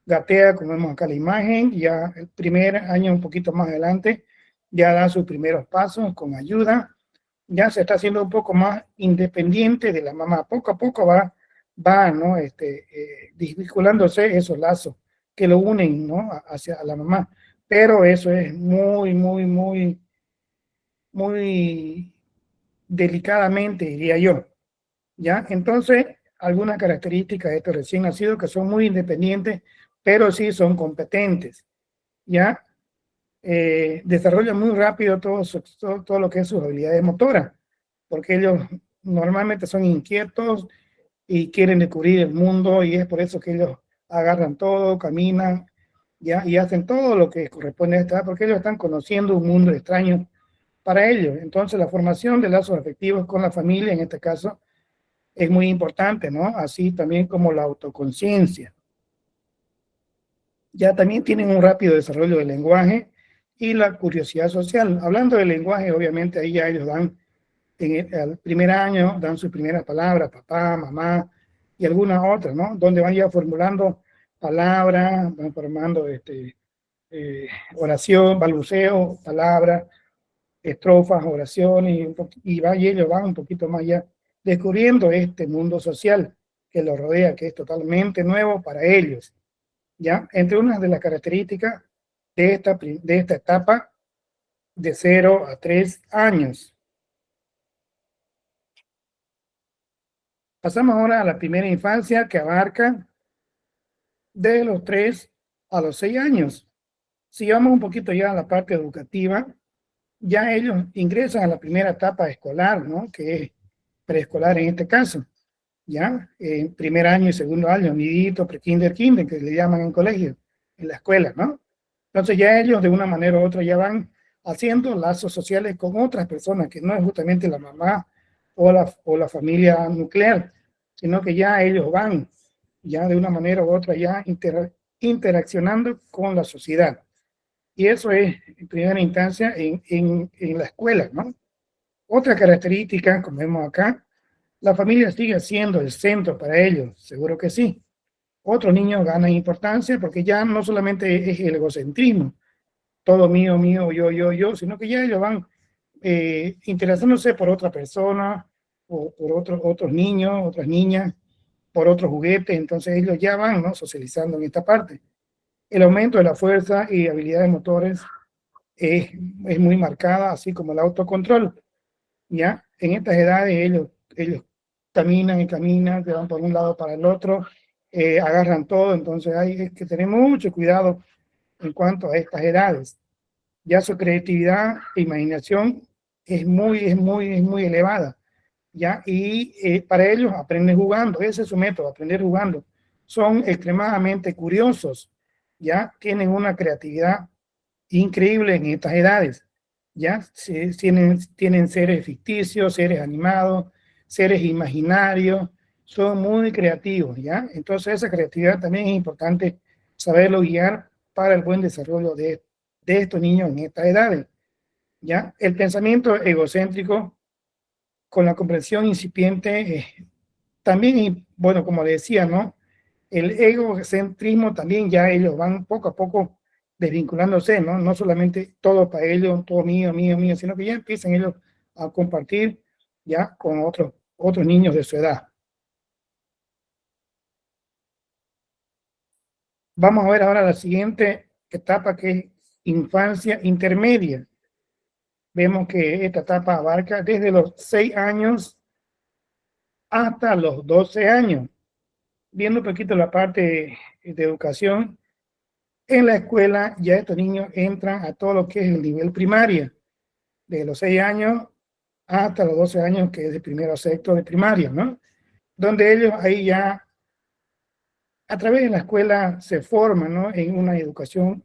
gatea, como vemos acá la imagen, ya el primer año un poquito más adelante, ya da sus primeros pasos con ayuda, ya se está haciendo un poco más independiente de la mamá, poco a poco va ¿no? Desvinculándose esos lazos que lo unen, ¿no? Hacia la mamá, pero eso es muy delicadamente, diría yo, ¿ya? Entonces, algunas características de estos recién nacidos que son muy independientes, pero sí son competentes, ¿ya? Desarrollan muy rápido todo lo que es sus habilidades motoras, porque ellos normalmente son inquietos y quieren descubrir el mundo, y es por eso que ellos agarran todo, caminan, ¿ya? Y hacen todo lo que corresponde a esta edad, porque ellos están conociendo un mundo extraño para ellos. Entonces, la formación de lazos afectivos con la familia, en este caso, es muy importante, ¿no? Así también como la autoconciencia. Ya también tienen un rápido desarrollo del lenguaje y la curiosidad social. Hablando del lenguaje, obviamente ahí ya ellos dan, al primer año, dan sus primeras palabras, papá, mamá, y algunas otras, ¿no? Donde van ya formulando palabras, van formando oración, balbuceo, palabras, estrofas, oraciones, y ellos van un poquito más allá, descubriendo este mundo social que los rodea, que es totalmente nuevo para ellos. ¿Ya? Entre unas de las características de esta etapa de 0 a 3 años. Pasamos ahora a la primera infancia, que abarca de los 3 a los 6 años. Si vamos un poquito ya a la parte educativa, ya ellos ingresan a la primera etapa escolar, ¿no? Que es preescolar en este caso. ¿Ya? Primer año y segundo año, nidito, prekinder, kinder, que le llaman en colegio, en la escuela, ¿no? Entonces ya ellos de una manera u otra ya van haciendo lazos sociales con otras personas, que no es justamente la mamá o la familia nuclear, sino que ya ellos van ya de una manera u otra ya interaccionando con la sociedad. Y eso es en primera instancia en la escuela, ¿no? Otra característica, como vemos acá, la familia sigue siendo el centro para ellos, seguro que sí. Otros niños ganan importancia porque ya no solamente es el egocentrismo, todo mío, mío, yo, sino que ya ellos van interesándose por otra persona, o por otros niños, otras niñas, por otros juguetes, entonces ellos ya van, ¿no? Socializando en esta parte. El aumento de la fuerza y habilidades motores es muy marcada, así como el autocontrol, ¿ya? En estas edades ellos caminan y caminan, se van por un lado para el otro, agarran todo, entonces hay que tener mucho cuidado en cuanto a estas edades. Ya su creatividad e imaginación es muy elevada, ¿ya? Y para ellos aprenden jugando, ese es su método, aprender jugando. son extremadamente curiosos, ya tienen una creatividad increíble en estas edades, ya tienen seres ficticios, seres animados, seres imaginarios, son muy creativos, ya. Entonces esa creatividad también es importante saberlo guiar para el buen desarrollo de estos niños en estas edades, ya. El pensamiento egocéntrico con la comprensión incipiente también, bueno, como le decía, ¿no? El egocentrismo también ya ellos van poco a poco desvinculándose, ¿no? No solamente todo para ellos, todo mío, mío, mío, sino que ya empiezan ellos a compartir ya con otros niños de su edad. Vamos a ver ahora la siguiente etapa, que es infancia intermedia. Vemos que esta etapa abarca desde los 6 años hasta los 12 años. Viendo un poquito la parte de educación, en la escuela ya estos niños entran a todo lo que es el nivel primaria, de los 6 años hasta los 12 años, que es de primero a sexto de primaria, ¿no? Donde ellos ahí ya, a través de la escuela, se forman, ¿no? En una educación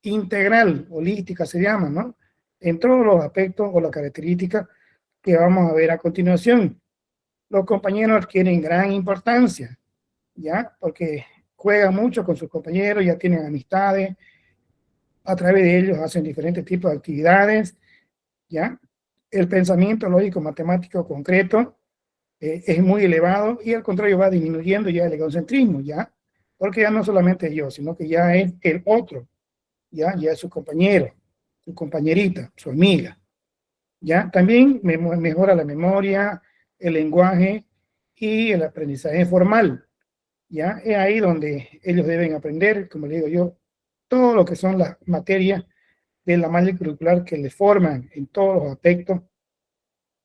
integral, holística se llama, ¿no? En todos los aspectos o las características que vamos a ver a continuación. Los compañeros adquieren gran importancia, ¿ya? Porque juegan mucho con sus compañeros, ya tienen amistades, a través de ellos hacen diferentes tipos de actividades, ¿ya? El pensamiento lógico, matemático, concreto, es muy elevado, y al contrario va disminuyendo ya el egocentrismo, ¿ya? Porque ya no solamente yo, sino que ya es el otro, ya es su compañero, su compañerita, su amiga, ¿ya? También mejora la memoria, el lenguaje y el aprendizaje formal, ¿ya? Es ahí donde ellos deben aprender, como le digo yo, todo lo que son las materias de la malla curricular que les forman en todos los aspectos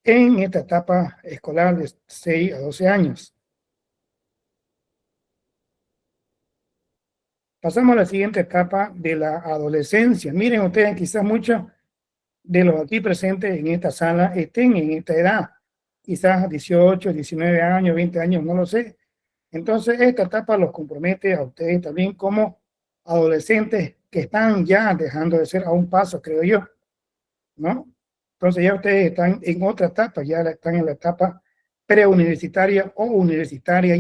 en esta etapa escolar de 6 a 12 años. Pasamos a la siguiente etapa de la adolescencia. Miren ustedes, quizás muchos de los aquí presentes en esta sala estén en esta edad, quizás 18, 19 años, 20 años, no lo sé. Entonces esta etapa los compromete a ustedes también como adolescentes que están ya dejando de ser a un paso, creo yo, ¿no? Entonces ya ustedes están en otra etapa, ya están en la etapa preuniversitaria o universitaria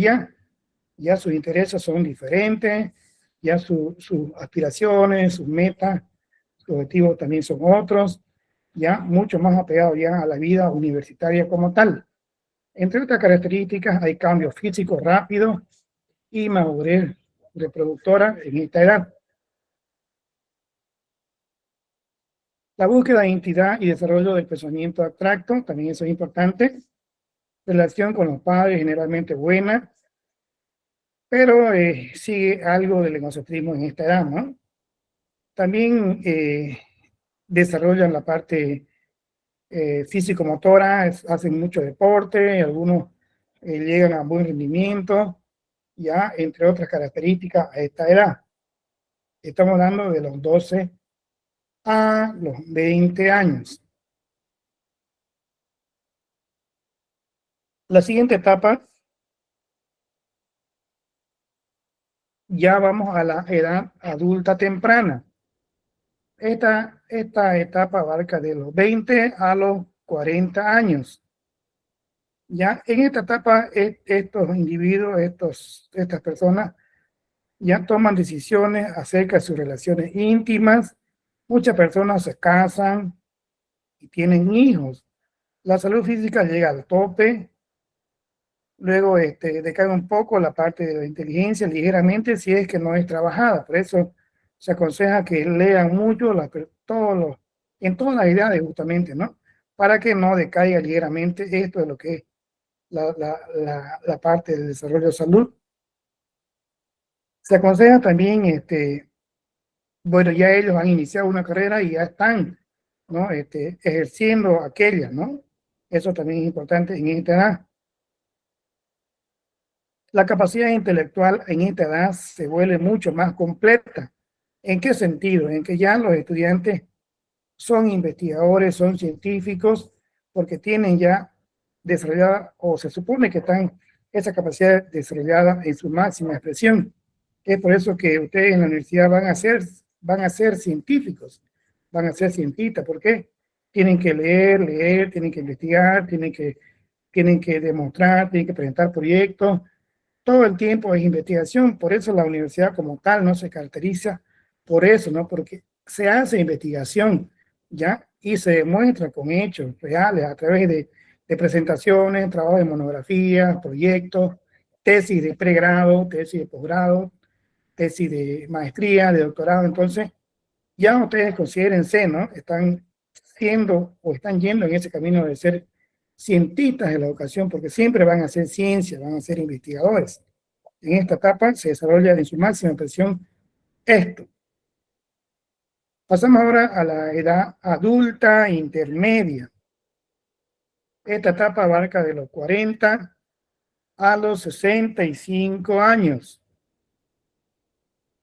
ya sus intereses son diferentes, ya sus aspiraciones, sus metas, sus objetivos también son otros, ya mucho más apegados ya a la vida universitaria como tal. Entre otras características, hay cambios físicos rápidos y madurez reproductora en esta edad. La búsqueda de identidad y desarrollo del pensamiento abstracto, también eso es importante. Relación con los padres generalmente buena, pero sigue algo del egocentrismo en esta edad, ¿no? También desarrollan la parte físico-motora, hacen mucho deporte, algunos llegan a buen rendimiento, ya entre otras características a esta edad. Estamos hablando de los 12 a los 20 años. La siguiente etapa, ya vamos a la edad adulta temprana. Esta etapa abarca de los 20 a los 40 años. Ya en esta etapa, estos individuos, estas personas, ya toman decisiones acerca de sus relaciones íntimas. Muchas personas se casan y tienen hijos. La salud física llega al tope. Luego decae un poco la parte de la inteligencia ligeramente si es que no es trabajada. Por eso se aconseja que lean mucho en todas las edades justamente, ¿no? Para que no decaiga ligeramente esto de lo que es la parte del desarrollo de salud. Se aconseja también, bueno, ya ellos han iniciado una carrera y ya están, ¿no? Ejerciendo aquella, ¿no? Eso también es importante en esta edad. La capacidad intelectual en esta edad se vuelve mucho más completa. ¿En qué sentido? En que ya los estudiantes son investigadores, son científicos, porque tienen ya desarrollada, o se supone que están esa capacidad desarrollada en su máxima expresión. Es por eso que ustedes en la universidad van a ser científicos, van a ser cientistas. ¿Por qué? Tienen que leer, tienen que investigar, tienen que demostrar, tienen que presentar proyectos. Todo el tiempo es investigación. Por eso la universidad como tal no se caracteriza por eso, ¿no? Porque se hace investigación, ¿ya? Y se demuestra con hechos reales a través de presentaciones, trabajo de monografías, proyectos, tesis de pregrado, tesis de posgrado, tesis de maestría, de doctorado. Entonces, ya ustedes considérense, ¿no? Están siendo o están yendo en ese camino de ser cientistas de la educación, porque siempre van a hacer ciencia, van a ser investigadores. En esta etapa se desarrolla en su máxima expresión esto. Pasamos ahora a la edad adulta intermedia. Esta etapa abarca de los 40 a los 65 años.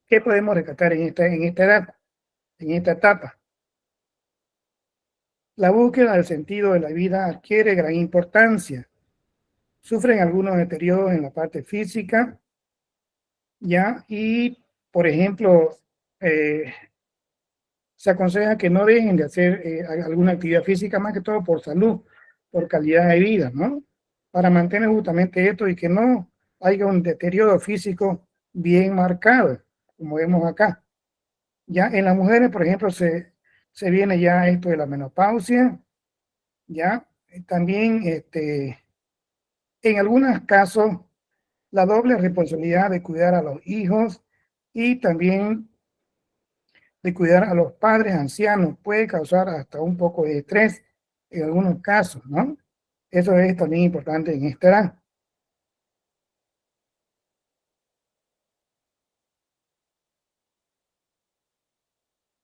¿Qué podemos rescatar en esta edad, en esta etapa? La búsqueda del sentido de la vida adquiere gran importancia. Sufren algunos deterioros en la parte física, ¿ya? Y, por ejemplo, se aconseja que no dejen de hacer alguna actividad física, más que todo por salud, por calidad de vida, ¿no? Para mantener justamente esto y que no haya un deterioro físico bien marcado, como vemos acá. Ya en las mujeres, por ejemplo, se viene ya esto de la menopausia, ya también en algunos casos la doble responsabilidad de cuidar a los hijos y también de cuidar a los padres ancianos puede causar hasta un poco de estrés en algunos casos, ¿no? Eso es también importante en esta edad.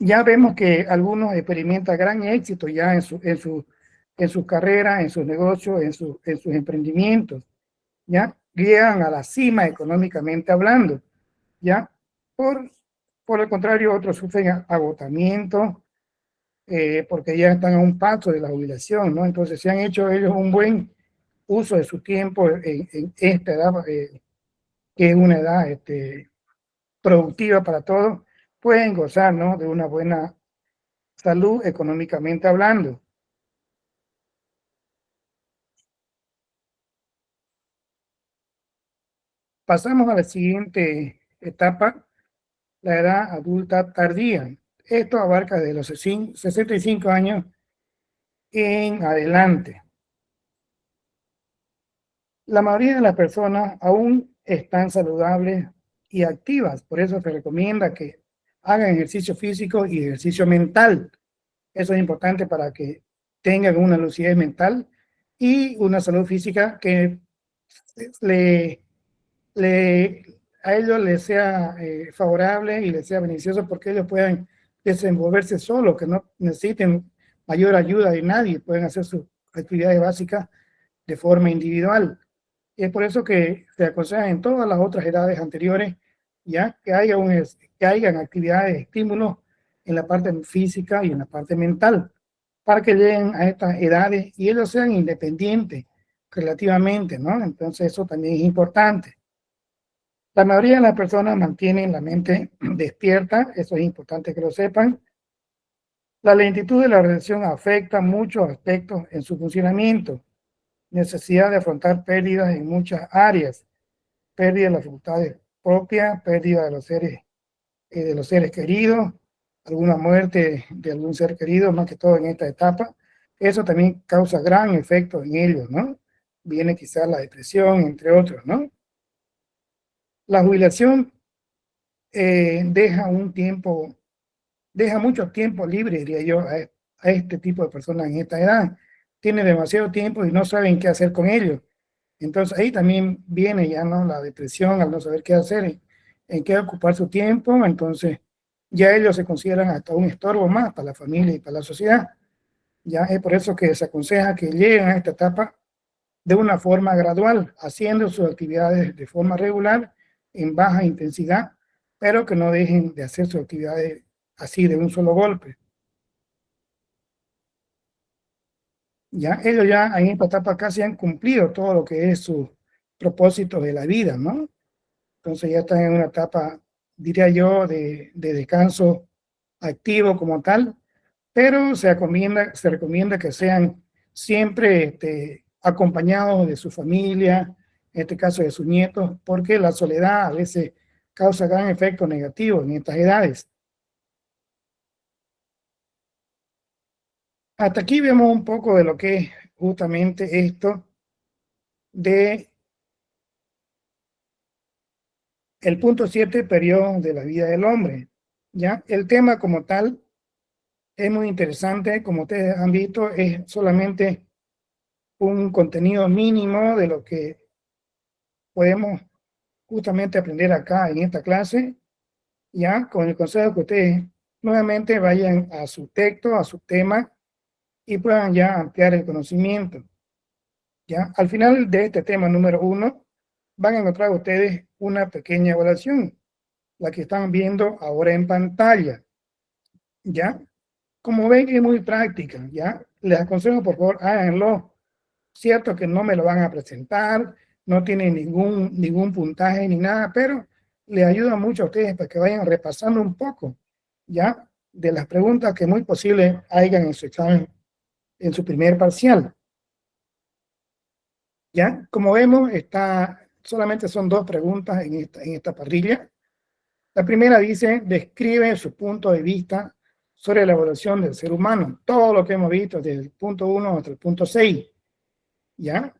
Ya vemos que algunos experimentan gran éxito ya en su carrera, en sus negocios, en sus emprendimientos, ¿ya? Llegan a la cima económicamente hablando, ¿ya? Por el contrario, otros sufren agotamiento porque ya están a un paso de la jubilación, ¿no? Entonces, si han hecho ellos un buen uso de su tiempo en esta edad, que es una edad productiva para todos, pueden gozar, ¿no? De una buena salud económicamente hablando. Pasamos a la siguiente etapa, la edad adulta tardía. Esto abarca de los 65 años en adelante. La mayoría de las personas aún están saludables y activas, por eso se recomienda que hagan ejercicio físico y ejercicio mental. Eso es importante para que tengan una lucidez mental y una salud física que a ellos les sea favorable y les sea beneficioso, porque ellos puedan desenvolverse solos, que no necesiten mayor ayuda de nadie, pueden hacer sus actividades básicas de forma individual. Y es por eso que se aconseja en todas las otras edades anteriores ya que hayan actividades de estímulos en la parte física y en la parte mental, para que lleguen a estas edades y ellos sean independientes relativamente, ¿no? Entonces eso también es importante. La mayoría de las personas mantienen la mente despierta, eso es importante que lo sepan. La lentitud de la reacción afecta muchos aspectos en su funcionamiento. Necesidad de afrontar pérdidas en muchas áreas, pérdida de las facultades propias, pérdida de los seres queridos, alguna muerte de algún ser querido, más que todo en esta etapa. Eso también causa gran efecto en ellos, ¿no? Viene quizás la depresión, entre otros, ¿no? La jubilación deja mucho tiempo libre, diría yo, a este tipo de personas en esta edad. Tienen demasiado tiempo y no saben qué hacer con ellos. Entonces ahí también viene ya, ¿no?, la depresión al no saber qué hacer, en qué ocupar su tiempo. Entonces ya ellos se consideran hasta un estorbo más para la familia y para la sociedad. Ya es por eso que se aconseja que lleguen a esta etapa de una forma gradual, haciendo sus actividades de forma regular, en baja intensidad, pero que no dejen de hacer sus actividades así de un solo golpe. Ya ellos ya en esta etapa casi han cumplido todo lo que es su propósitos de la vida, ¿no? Entonces ya están en una etapa, diría yo, de descanso activo como tal, pero se recomienda que sean siempre acompañados de su familia, en este caso de sus nietos, porque la soledad a veces causa gran efecto negativo en estas edades. Hasta aquí vemos un poco de lo que es justamente esto de el punto 7, periodo de la vida del hombre. ¿Ya? El tema como tal es muy interesante, como ustedes han visto, es solamente un contenido mínimo de lo que podemos justamente aprender acá en esta clase, ya con el consejo que ustedes nuevamente vayan a su texto, a su tema, y puedan ya ampliar el conocimiento. Ya, al final de este tema número 1, van a encontrar ustedes una pequeña evaluación, la que están viendo ahora en pantalla. Ya, como ven es muy práctica, ya, les aconsejo por favor háganlo. Cierto que no me lo van a presentar, no tiene ningún puntaje ni nada, pero les ayuda mucho a ustedes para que vayan repasando un poco, ya, de las preguntas que muy posible hayan en su examen, en su primer parcial. Ya, como vemos, solamente son 2 preguntas en esta parrilla. La primera dice, describe su punto de vista sobre la evolución del ser humano. Todo lo que hemos visto desde el punto 1 hasta el punto 6. ¿Ya?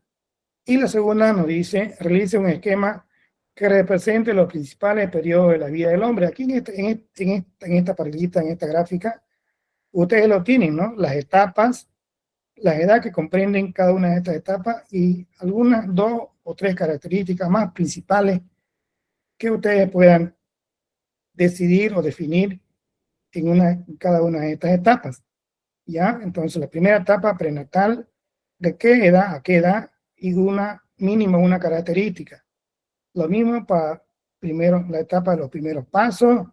Y la segunda nos dice, realice un esquema que represente los principales periodos de la vida del hombre. Aquí en esta parrillita, en esta gráfica, ustedes lo tienen, ¿no? Las etapas, las edades que comprenden cada una de estas etapas y algunas 2 o 3 características más principales que ustedes puedan decidir o definir en cada una de estas etapas. ¿Ya? Entonces, la primera etapa prenatal, de qué edad a qué edad y mínimo una característica. Lo mismo para la etapa de los primeros pasos,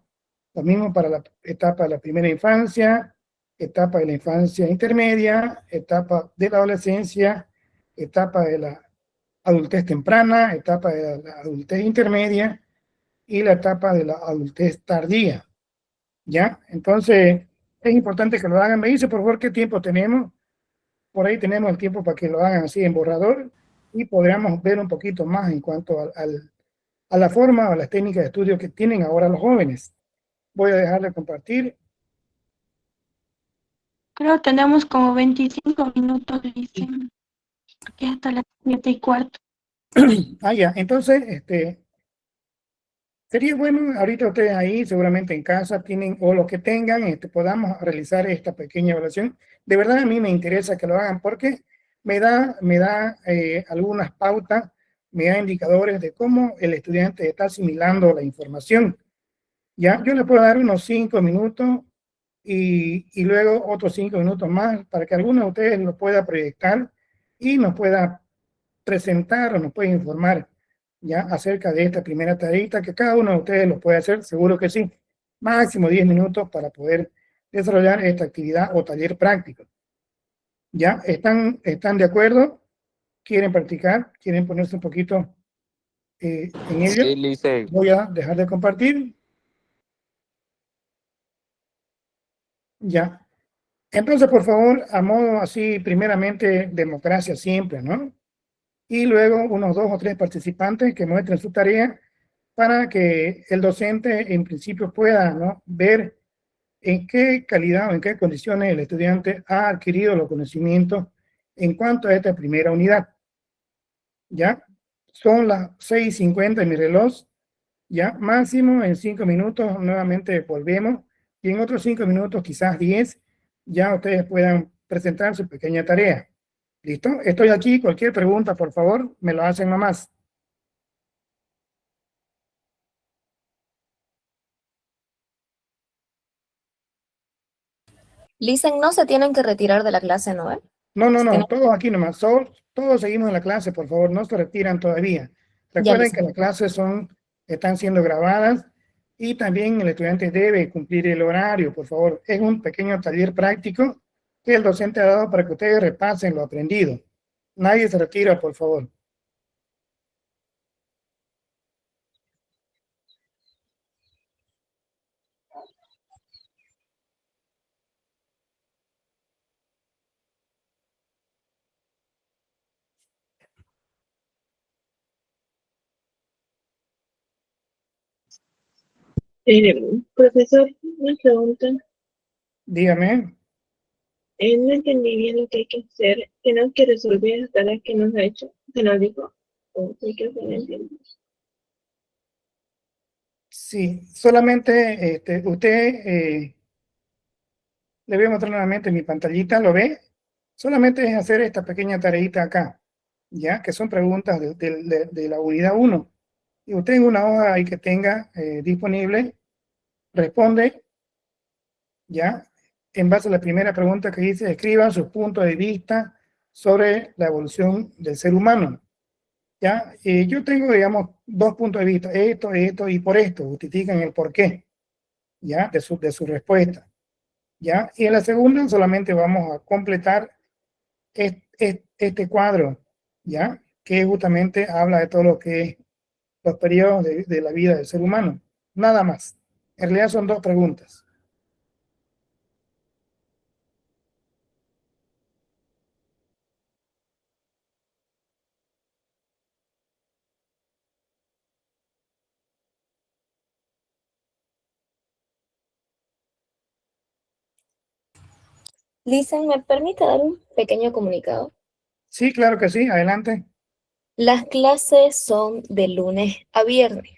lo mismo para la etapa de la primera infancia, etapa de la infancia intermedia, etapa de la adolescencia, etapa de la adultez temprana, etapa de la adultez intermedia y la etapa de la adultez tardía. ¿Ya? Entonces, es importante que lo hagan. Me dice, por favor, qué tiempo tenemos. Por ahí tenemos el tiempo para que lo hagan así en borrador y podríamos ver un poquito más en cuanto a la forma o las técnicas de estudio que tienen ahora los jóvenes. Voy a dejar de compartir. Creo que tenemos como 25 minutos, dicen, que hasta las 7:15. Ya, entonces, sería bueno, ahorita ustedes ahí, seguramente en casa tienen, o lo que tengan, podamos realizar esta pequeña evaluación. De verdad a mí me interesa que lo hagan porque me da algunas pautas, me da indicadores de cómo el estudiante está asimilando la información. Ya, yo le puedo dar unos 5 minutos y luego otros 5 minutos más para que alguno de ustedes lo pueda proyectar y nos pueda presentar o nos pueda informar ya acerca de esta primera tarea, que cada uno de ustedes lo puede hacer, seguro que sí, máximo 10 minutos para poder desarrollar esta actividad o taller práctico. ¿Ya? ¿Están de acuerdo? ¿Quieren practicar? ¿Quieren ponerse un poquito en ello? Sí, Licen. Voy a dejar de compartir. Ya. Entonces, por favor, a modo así, primeramente, democracia siempre, ¿no? Y luego unos 2 o 3 participantes que muestren su tarea para que el docente en principio pueda, ¿no?, ver en qué calidad o en qué condiciones el estudiante ha adquirido los conocimientos en cuanto a esta primera unidad. ¿Ya? Son las 6:50 en mi reloj. ¿Ya? Máximo en 5 minutos nuevamente volvemos y en otros 5 minutos, quizás 10, ya ustedes puedan presentar su pequeña tarea. ¿Listo? Estoy aquí. Cualquier pregunta, por favor, me lo hacen nomás. Listen, no se tienen que retirar de la clase, ¿no? No, todos aquí nomás. Todos seguimos en la clase, por favor, no se retiran todavía. Recuerden que las clases están siendo grabadas y también el estudiante debe cumplir el horario, por favor. Es un pequeño taller práctico que el docente ha dado para que ustedes repasen lo aprendido. Nadie se retira, por favor. Profesor, una pregunta. Dígame. No entendí bien lo que hay que hacer. Tenemos que resolver las tareas que nos ha hecho, que nos dijo. O hay que hacer, no entiendo. Sí, solamente usted, le voy a mostrar nuevamente mi pantallita, ¿lo ve? Solamente es hacer esta pequeña tareita acá, ¿ya? Que son preguntas de la unidad 1. Y usted en una hoja ahí que tenga disponible, responde, ¿ya? En base a la primera pregunta que dice, escriban sus puntos de vista sobre la evolución del ser humano. ¿Ya? Yo tengo, digamos, dos puntos de vista, esto y por esto, justifican el por qué, ¿ya? De su respuesta, ¿ya? Y en la segunda solamente vamos a completar este cuadro, ¿ya? Que justamente habla de todo lo que es los periodos de la vida del ser humano, nada más. En realidad son dos preguntas. Listen, ¿me permite dar un pequeño comunicado? Sí, claro que sí, adelante. Las clases son de lunes a viernes,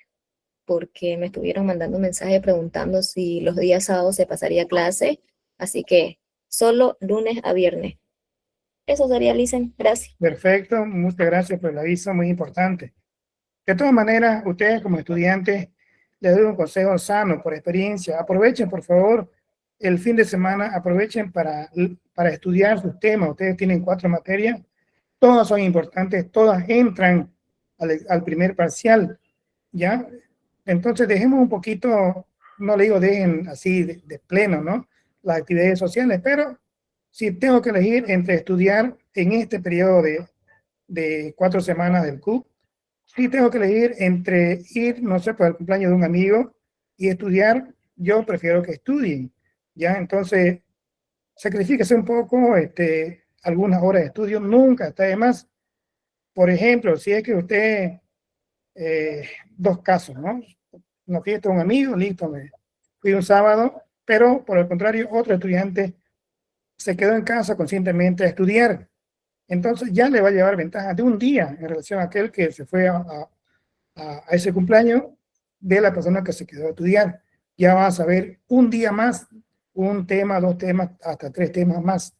porque me estuvieron mandando un mensaje preguntando si los días sábados se pasaría clase, así que solo lunes a viernes. Eso sería, Listen, gracias. Perfecto, muchas gracias por el aviso, muy importante. De todas maneras, ustedes como estudiantes, les doy un consejo sano por experiencia. Aprovechen, por favor, el fin de semana, aprovechen para estudiar sus temas. Ustedes tienen 4 materias, todas son importantes, todas entran al primer parcial, ¿ya? Entonces dejemos un poquito, no le digo dejen así de pleno, ¿no? Las actividades sociales, pero si tengo que elegir entre estudiar en este periodo de 4 semanas del CUP, si tengo que elegir entre ir, no sé, para el cumpleaños de un amigo y estudiar, yo prefiero que estudien, ¿ya? Entonces, sacrifíquese un poco, algunas horas de estudio, nunca está de más. Por ejemplo, si es que usted, dos casos, ¿no? Una fiesta de un amigo, listo, me fui un sábado, pero por el contrario, otro estudiante se quedó en casa conscientemente a estudiar. Entonces ya le va a llevar ventaja de un día en relación a aquel que se fue a ese cumpleaños de la persona que se quedó a estudiar. Ya va a saber un día más, un tema, 2 temas, hasta 3 temas más.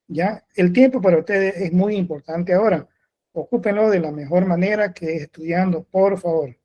¿Ya? El tiempo para ustedes es muy importante ahora. Ocúpenlo de la mejor manera, que es estudiando, por favor.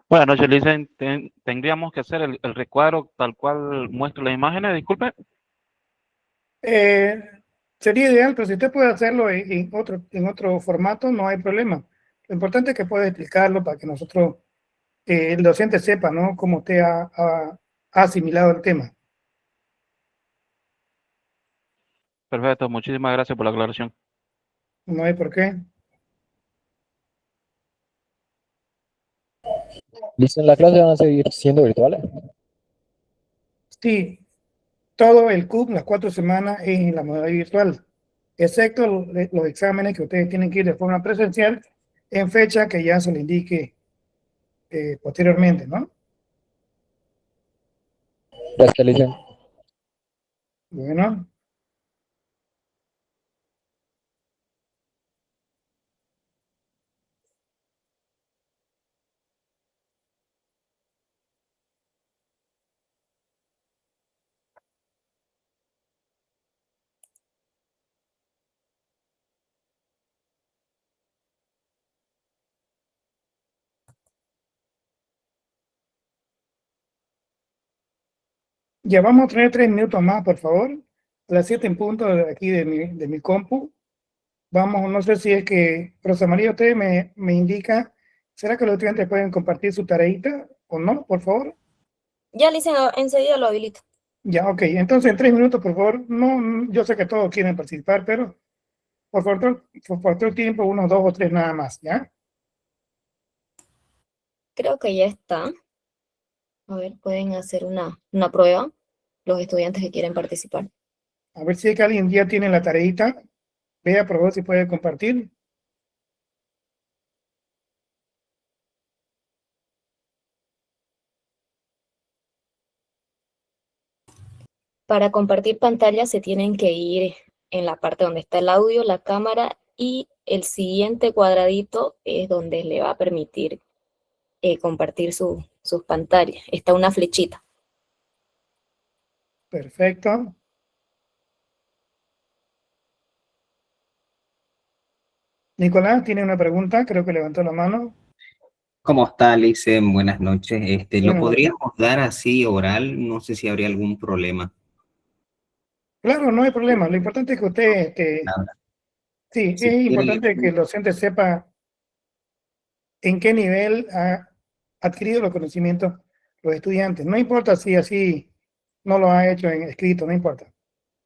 Buenas noches, Licen. Tendríamos que hacer el recuadro tal cual muestra las imágenes, disculpe. Sería ideal, pero si usted puede hacerlo en otro formato, no hay problema. Lo importante es que pueda explicarlo para que nosotros, el docente sepa, ¿no? Cómo usted ha asimilado el tema. Perfecto, muchísimas gracias por la aclaración. No hay por qué. Dicen, ¿las clases van a seguir siendo virtuales? Sí, todo el CUP, las 4 semanas, es en la modalidad virtual, excepto los exámenes que ustedes tienen que ir de forma presencial en fecha que ya se le indique posteriormente, ¿no? Gracias, Licen. Bueno, ya vamos a tener 3 minutos más, por favor. A las 7 en punto de aquí de mi compu. Vamos, no sé si es que, Rosa María, usted me indica, ¿será que los estudiantes pueden compartir su tareita o no, por favor? Ya, licenciado, enseguida lo habilito. Ya, ok. Entonces, en 3 minutos, por favor. No, yo sé que todos quieren participar, pero por todo el tiempo, unos 2 o 3 nada más, ¿ya? Creo que ya está. A ver, pueden hacer una prueba los estudiantes que quieren participar. A ver si es que alguien ya tiene la tareita. Vea, por favor, si puede compartir. Para compartir pantalla se tienen que ir en la parte donde está el audio, la cámara, y el siguiente cuadradito es donde le va a permitir compartir sus pantallas. Está una flechita. Perfecto. Nicolás, tiene una pregunta, creo que levantó la mano. ¿Cómo está, Licen? Buenas noches. ¿Lo Buenas noches. podríamos dar así oral? No sé si habría algún problema. Claro, no hay problema. Lo importante es que usted, Nada. sí, Si es quiere, importante que el docente sepa en qué nivel ha adquirido los conocimientos los estudiantes. No importa si así no lo ha hecho en escrito, no importa.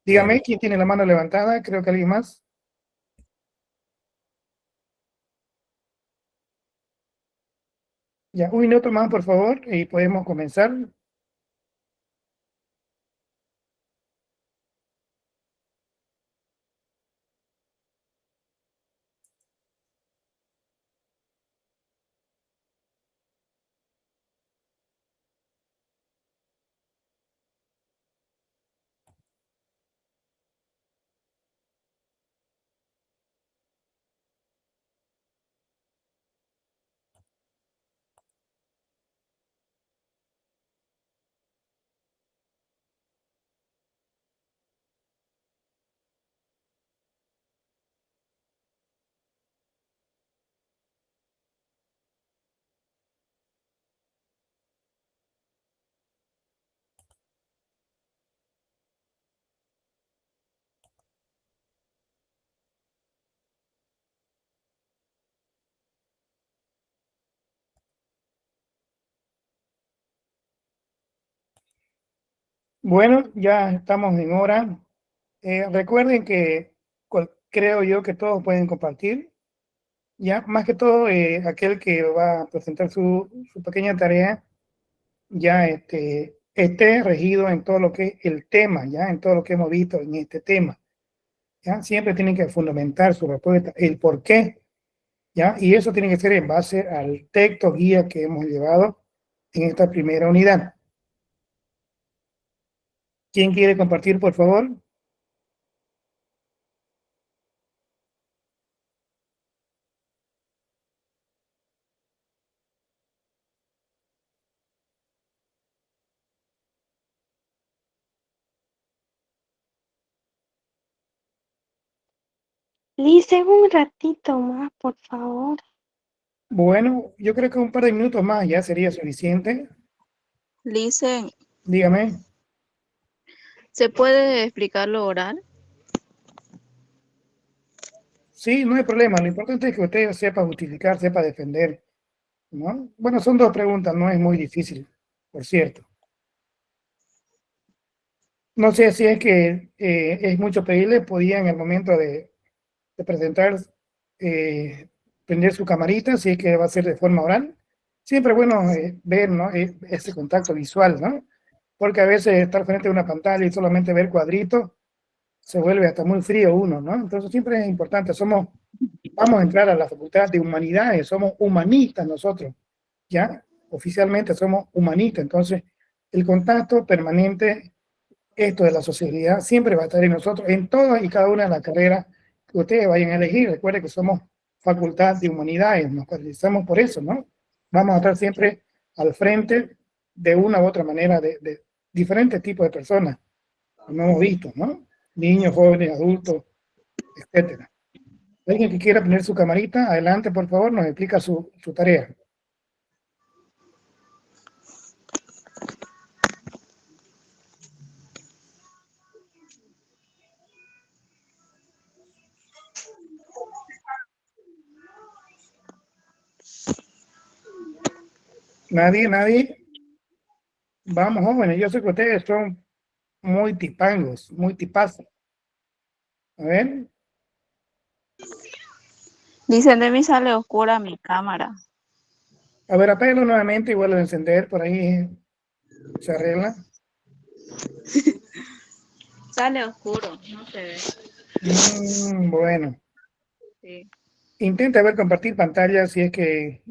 Dígame, ¿quién tiene la mano levantada? Creo que alguien más. Ya, un minuto más, por favor, y podemos comenzar. Bueno, ya estamos en hora. Recuerden que creo yo que todos pueden compartir. Ya, más que todo, aquel que va a presentar su pequeña tarea, ya esté regido en todo lo que es el tema, ya en todo lo que hemos visto en este tema. ¿Ya? Siempre tienen que fundamentar su respuesta, el por qué, ¿ya? Y eso tiene que ser en base al texto guía que hemos llevado en esta primera unidad. ¿Quién quiere compartir, por favor? Lice, un ratito más, por favor. Bueno, yo creo que un par de minutos más ya sería suficiente. Licen, Dígame. ¿se puede explicar lo oral? Sí, no hay problema. Lo importante es que usted sepa justificar, sepa defender, ¿no? Bueno, son dos preguntas, no es muy difícil, por cierto. No sé si es que es mucho pedirle, podía en el momento de presentar, prender su camarita, si es que va a ser de forma oral. Siempre es bueno ver, ¿no? Ese contacto visual, ¿no? Porque a veces estar frente a una pantalla y solamente ver cuadritos, se vuelve hasta muy frío uno, ¿no? Entonces siempre es importante, vamos a entrar a la Facultad de Humanidades, somos humanistas nosotros, ¿ya? Oficialmente somos humanistas, entonces el contacto permanente, esto de la sociedad, siempre va a estar en nosotros, en todas y cada una de las carreras que ustedes vayan a elegir. Recuerden que somos Facultad de Humanidades, nos caracterizamos por eso, ¿no? Vamos a estar siempre al frente de una u otra manera de diferentes tipos de personas, como hemos visto, ¿no? Niños, jóvenes, adultos, etcétera. Alguien que quiera poner su camarita, adelante, por favor, nos explica su tarea. Nadie. Vamos, jóvenes, yo sé que ustedes son muy tipangos, muy tipazos. A ver. Dicen de mí sale oscura mi cámara. A ver, apáguelo nuevamente y vuelve a encender, por ahí se arregla. Sale oscuro, no se ve. Bueno. Sí. Intenta ver compartir pantalla si es que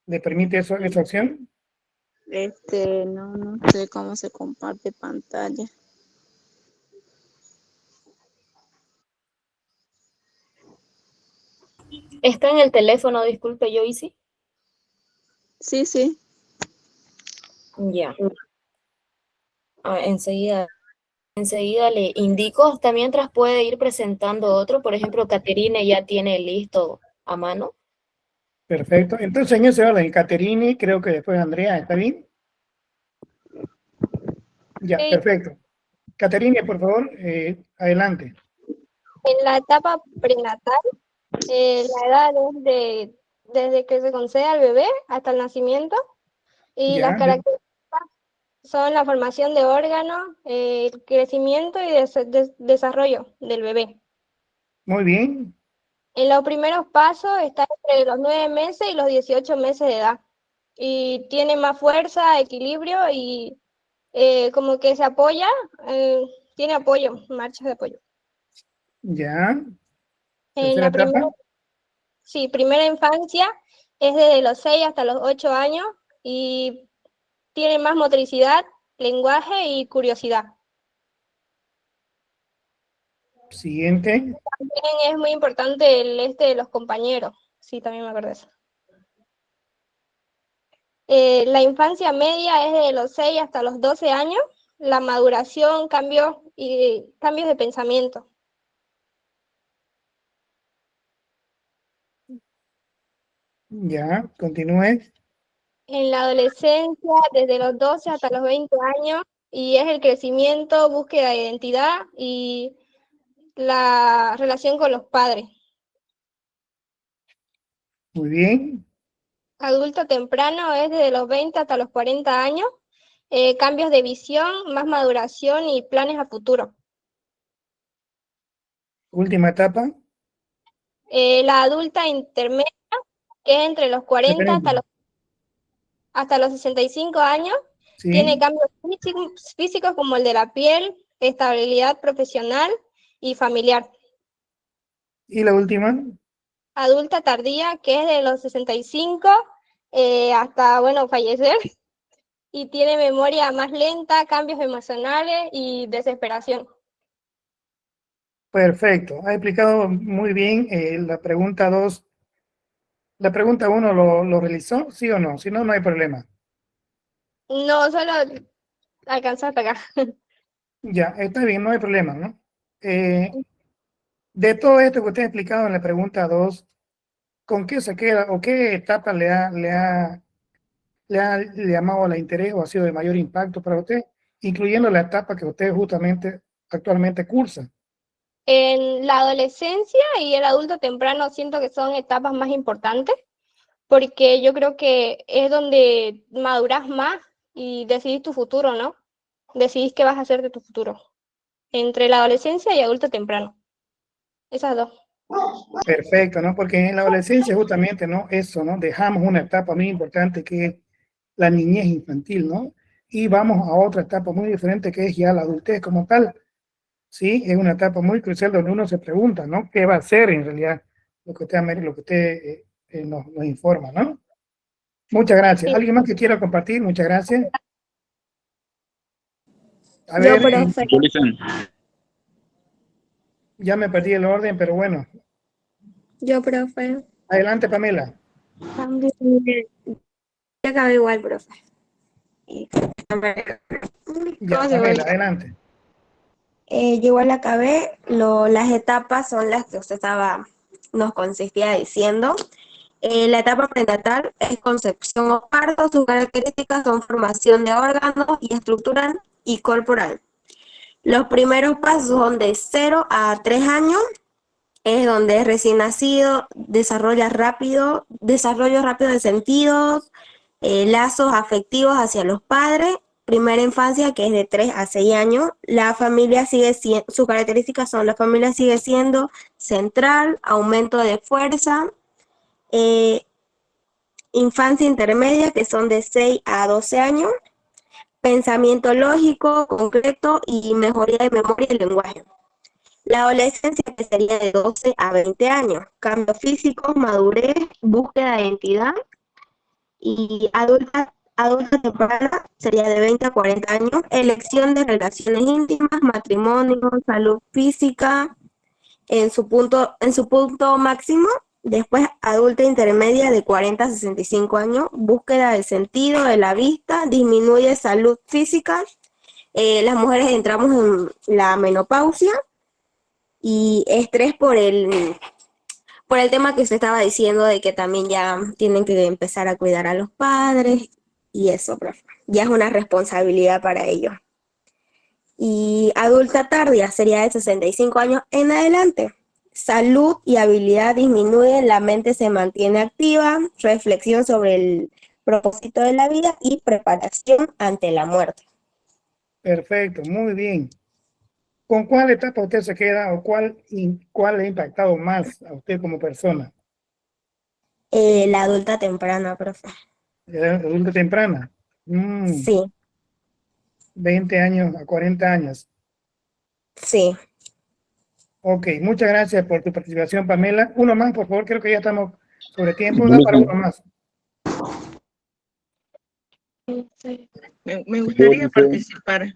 le permite esa opción. No sé cómo se comparte pantalla. ¿Está en el teléfono, disculpe, Joyce? Sí, sí. Ya. Enseguida le indico. Hasta mientras puede ir presentando otro. Por ejemplo, Caterine ya tiene listo a mano. Perfecto. Entonces, en ese orden, Caterine, creo que después Andrea, ¿está bien? Ya, Sí. perfecto. Caterine, por favor, adelante. En la etapa prenatal, la edad es desde que se concede al bebé hasta el nacimiento, y Ya, las características son la formación de órganos, el crecimiento y desarrollo del bebé. muy bien. En los primeros pasos está entre los 9 meses y los 18 meses de edad, y tiene más fuerza, equilibrio y como que se apoya, tiene apoyo, marchas de apoyo. Ya. En Tercera la etapa. primera infancia es desde los 6 hasta los 8 años y tiene más motricidad, lenguaje y curiosidad. Siguiente. También es muy importante el de los compañeros. Sí, también me acuerdo de eso. La infancia media es de los 6 hasta los 12 años. La maduración, cambios de pensamiento. Ya, continúe. En la adolescencia, desde los 12 hasta los 20 años, y es el crecimiento, búsqueda de identidad y la relación con los padres. Muy bien. Adulto temprano es desde los 20 hasta los 40 años, cambios de visión, más maduración y planes a futuro. Última etapa. La adulta intermedia, que es entre los 40 hasta los 65 años, Sí. tiene cambios físicos como el de la piel, estabilidad profesional y familiar. ¿Y la última? Adulta tardía, que es de los 65 hasta, fallecer, y tiene memoria más lenta, cambios emocionales y desesperación. Perfecto. Ha explicado muy bien la pregunta 2. La pregunta 1 lo realizó, ¿sí o no? Si no, no hay problema. No, solo alcanzó a pegar. Ya, está bien, no hay problema, ¿no? De todo esto que usted ha explicado en la pregunta 2, ¿con qué se queda o qué etapa le ha llamado la interés o ha sido de mayor impacto para usted, incluyendo la etapa que usted justamente actualmente cursa? En la adolescencia y el adulto temprano siento que son etapas más importantes, porque yo creo que es donde maduras más y decidís tu futuro, ¿no? Decidís qué vas a hacer de tu futuro. Entre la adolescencia y adulto temprano. Esas dos. Perfecto, ¿no? Porque en la adolescencia justamente, ¿no? Eso, ¿no? Dejamos una etapa muy importante que es la niñez infantil, ¿no? Y vamos a otra etapa muy diferente que es ya la adultez como tal. Sí, es una etapa muy crucial donde uno se pregunta, ¿no? ¿Qué va a hacer en realidad lo que usted nos informa, ¿no? Muchas gracias. Sí. ¿Alguien más que quiera compartir? Muchas gracias. A Yo, ver, profe. ya me perdí el orden, pero bueno. Yo, profe. Adelante, Pamela. También. Ya acabé igual, profe. Ya, Pamela, adelante. Yo igual acabé. Las etapas son las que usted nos consistía diciendo. La etapa prenatal es concepción o parto. Sus características son formación de órganos y estructural y corporal. Los primeros pasos son de 0 a 3 años. Es donde es recién nacido, desarrollo rápido de sentidos, lazos afectivos hacia los padres. Primera infancia, que es de 3 a 6 años. La familia sigue siendo, sus características son: la familia sigue siendo central, aumento de fuerza. Infancia intermedia, que son de 6 a 12 años. Pensamiento lógico, concreto y mejoría de memoria y lenguaje. La adolescencia, que sería de 12 a 20 años. Cambios físicos, madurez, búsqueda de identidad. Y adulta temprana sería de 20 a 40 años. Elección de relaciones íntimas, matrimonio, salud física en su punto máximo. Después, adulta intermedia de 40 a 65 años. Búsqueda del sentido de la vista, disminuye salud física. Las mujeres entramos en la menopausia. Y estrés por el tema que usted estaba diciendo, de que también ya tienen que empezar a cuidar a los padres y eso, profe. Ya es una responsabilidad para ellos. Y adulta tardía sería de 65 años en adelante. Salud y habilidad disminuyen, la mente se mantiene activa, reflexión sobre el propósito de la vida y preparación ante la muerte. Perfecto, muy bien. ¿Con cuál etapa usted se queda o cuál le ha impactado más a usted como persona? La adulta temprana, profe. ¿La adulta temprana? Sí. 20 años a 40 años. Sí. Ok, muchas gracias por tu participación, Pamela. Uno más, por favor, creo que ya estamos sobre tiempo. Da para uno más. Me gustaría participar.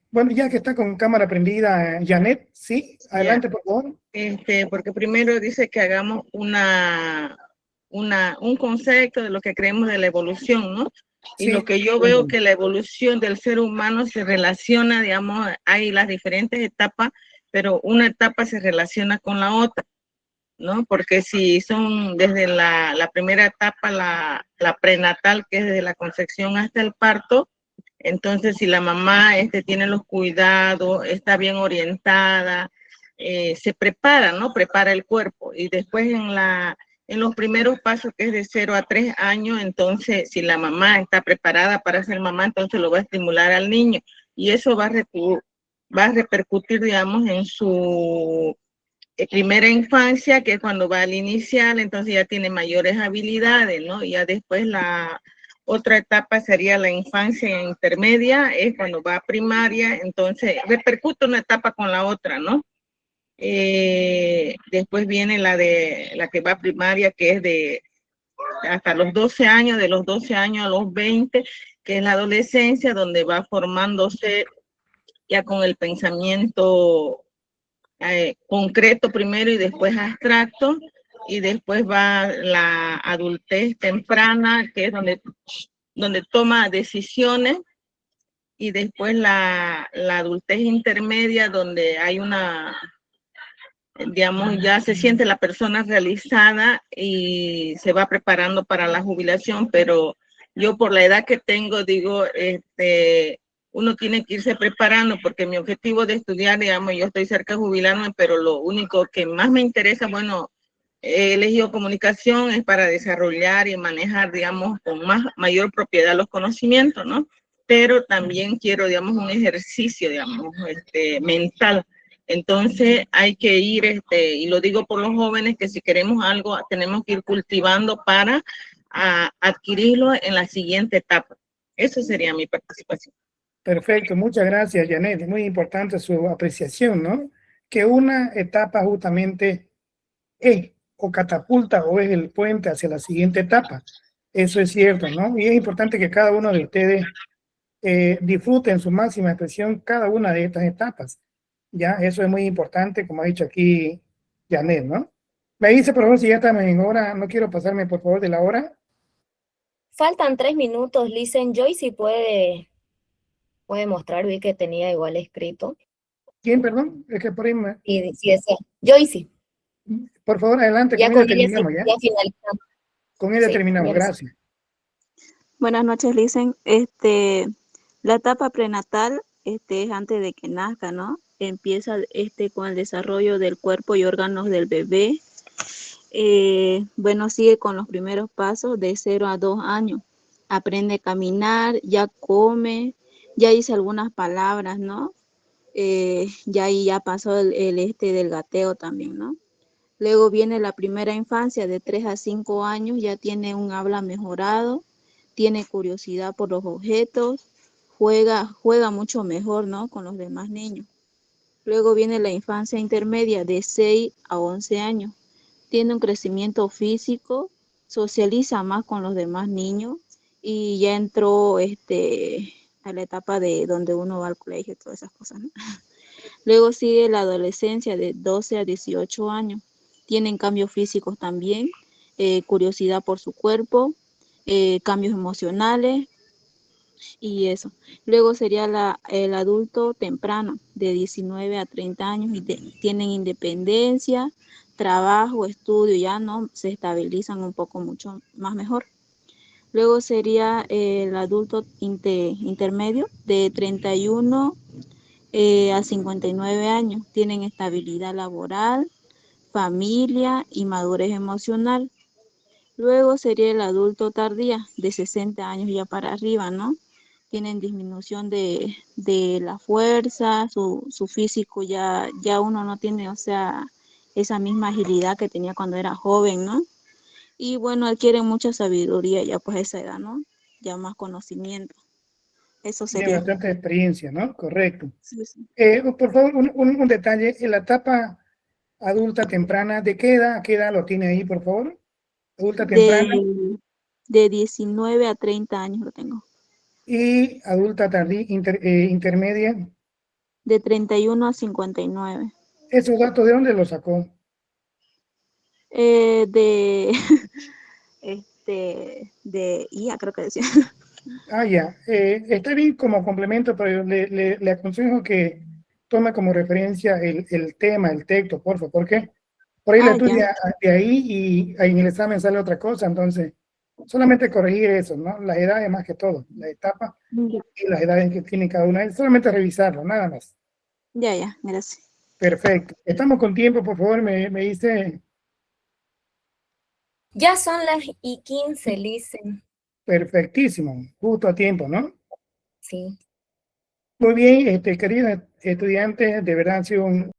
Bueno, ya que está con cámara prendida, Janet, sí, adelante, por favor. Porque primero dice que hagamos un concepto de lo que creemos de la evolución, ¿no? Y lo que yo veo que la evolución del ser humano se relaciona, digamos, hay las diferentes etapas, pero una etapa se relaciona con la otra, ¿no? Porque si son desde la primera etapa, la prenatal, que es desde la concepción hasta el parto, entonces si la mamá tiene los cuidados, está bien orientada, se prepara, ¿no? Prepara el cuerpo. Y después en los primeros pasos, que es de 0 a 3 años, entonces si la mamá está preparada para ser mamá, entonces lo va a estimular al niño. Y eso va a repercutir, digamos, en su primera infancia, que es cuando va al inicial, entonces ya tiene mayores habilidades, ¿no? Y ya después la otra etapa sería la infancia intermedia, es cuando va a primaria, entonces repercute una etapa con la otra, ¿no? Después viene la que va a primaria, que es de hasta los 12 años, de los 12 años a los 20, que es la adolescencia, donde va formándose ya con el pensamiento concreto primero y después abstracto, y después va la adultez temprana, que es donde toma decisiones, y después la adultez intermedia, donde hay digamos, ya se siente la persona realizada y se va preparando para la jubilación. Pero yo, por la edad que tengo, digo, uno tiene que irse preparando, porque mi objetivo de estudiar, digamos, yo estoy cerca de jubilarme, pero lo único que más me interesa, bueno, he elegido comunicación es para desarrollar y manejar, digamos, con mayor propiedad los conocimientos, ¿no? Pero también quiero, digamos, un ejercicio, digamos, mental. Entonces hay que ir, y lo digo por los jóvenes, que si queremos algo, tenemos que ir cultivando para adquirirlo en la siguiente etapa. Eso sería mi participación. Perfecto, muchas gracias, Janet. Es muy importante su apreciación, ¿no? Que una etapa justamente es o catapulta o es el puente hacia la siguiente etapa. Eso es cierto, ¿no? Y es importante que cada uno de ustedes disfrute en su máxima expresión cada una de estas etapas. Ya, eso es muy importante, como ha dicho aquí Janet, ¿no? Me dice, por favor, si ya estamos en hora, no quiero pasarme, por favor, de la hora. Faltan 3 minutos, Listen. Joyce puede mostrar, vi que tenía igual escrito. ¿Quién, perdón? Es que por ahí me... Y si desea. Joyce. Por favor, adelante, Ya con ella con ella terminamos, sí, ¿ya? ya finalizamos. Con ella Sí, terminamos, ya lo sé. gracias. Buenas noches, Listen. La etapa prenatal es antes de que nazca, ¿no? Empieza con el desarrollo del cuerpo y órganos del bebé. Bueno, sigue con los primeros pasos de 0 a 2 años. Aprende a caminar, ya come, ya dice algunas palabras, ¿no? Ya pasó el del gateo también, ¿no? Luego viene la primera infancia de 3 a 5 años, ya tiene un habla mejorado, tiene curiosidad por los objetos, juega mucho mejor, ¿no? Con los demás niños. Luego viene la infancia intermedia de 6 a 11 años. Tiene un crecimiento físico, socializa más con los demás niños y ya entró a la etapa de donde uno va al colegio y todas esas cosas, ¿no? Luego sigue la adolescencia de 12 a 18 años. Tienen cambios físicos también, curiosidad por su cuerpo, cambios emocionales y eso. Luego sería el adulto temprano, de 19 a 30 años, y tienen independencia, trabajo, estudio, ya no se estabilizan un poco mucho más mejor. Luego sería el adulto intermedio, de 31 a 59 años, tienen estabilidad laboral, familia y madurez emocional. Luego sería el adulto tardía, de 60 años ya para arriba, ¿no? Tienen disminución de la fuerza, su físico ya uno no tiene, o sea, esa misma agilidad que tenía cuando era joven, ¿no? Y bueno, adquieren mucha sabiduría ya pues a esa edad, ¿no? Ya más conocimiento. Eso Tiene sería. bastante experiencia, ¿no? Correcto. Sí, sí. Por favor, un detalle. En la etapa adulta temprana, ¿de qué edad? ¿Qué edad lo tiene ahí, por favor? Adulta temprana. De 19 a 30 años lo tengo. Y adulta tardía, intermedia. De 31 a 59. ¿Esos datos de dónde los sacó? De IA, creo que decía. Ah, ya. Está bien como complemento, pero le aconsejo que tome como referencia el tema, el texto, por favor, porque por ahí lo estudia de ahí y ahí en el examen sale otra cosa, entonces solamente corregir eso, ¿no? Las edades más que todo, la etapa y las edades que tiene cada una, solamente revisarlo, nada más. Ya, gracias. Perfecto. Estamos con tiempo, por favor, me dice. Ya son las 15, Listen. Perfectísimo, justo a tiempo, ¿no? Sí. Muy bien, queridos estudiantes, de verdad ha sido un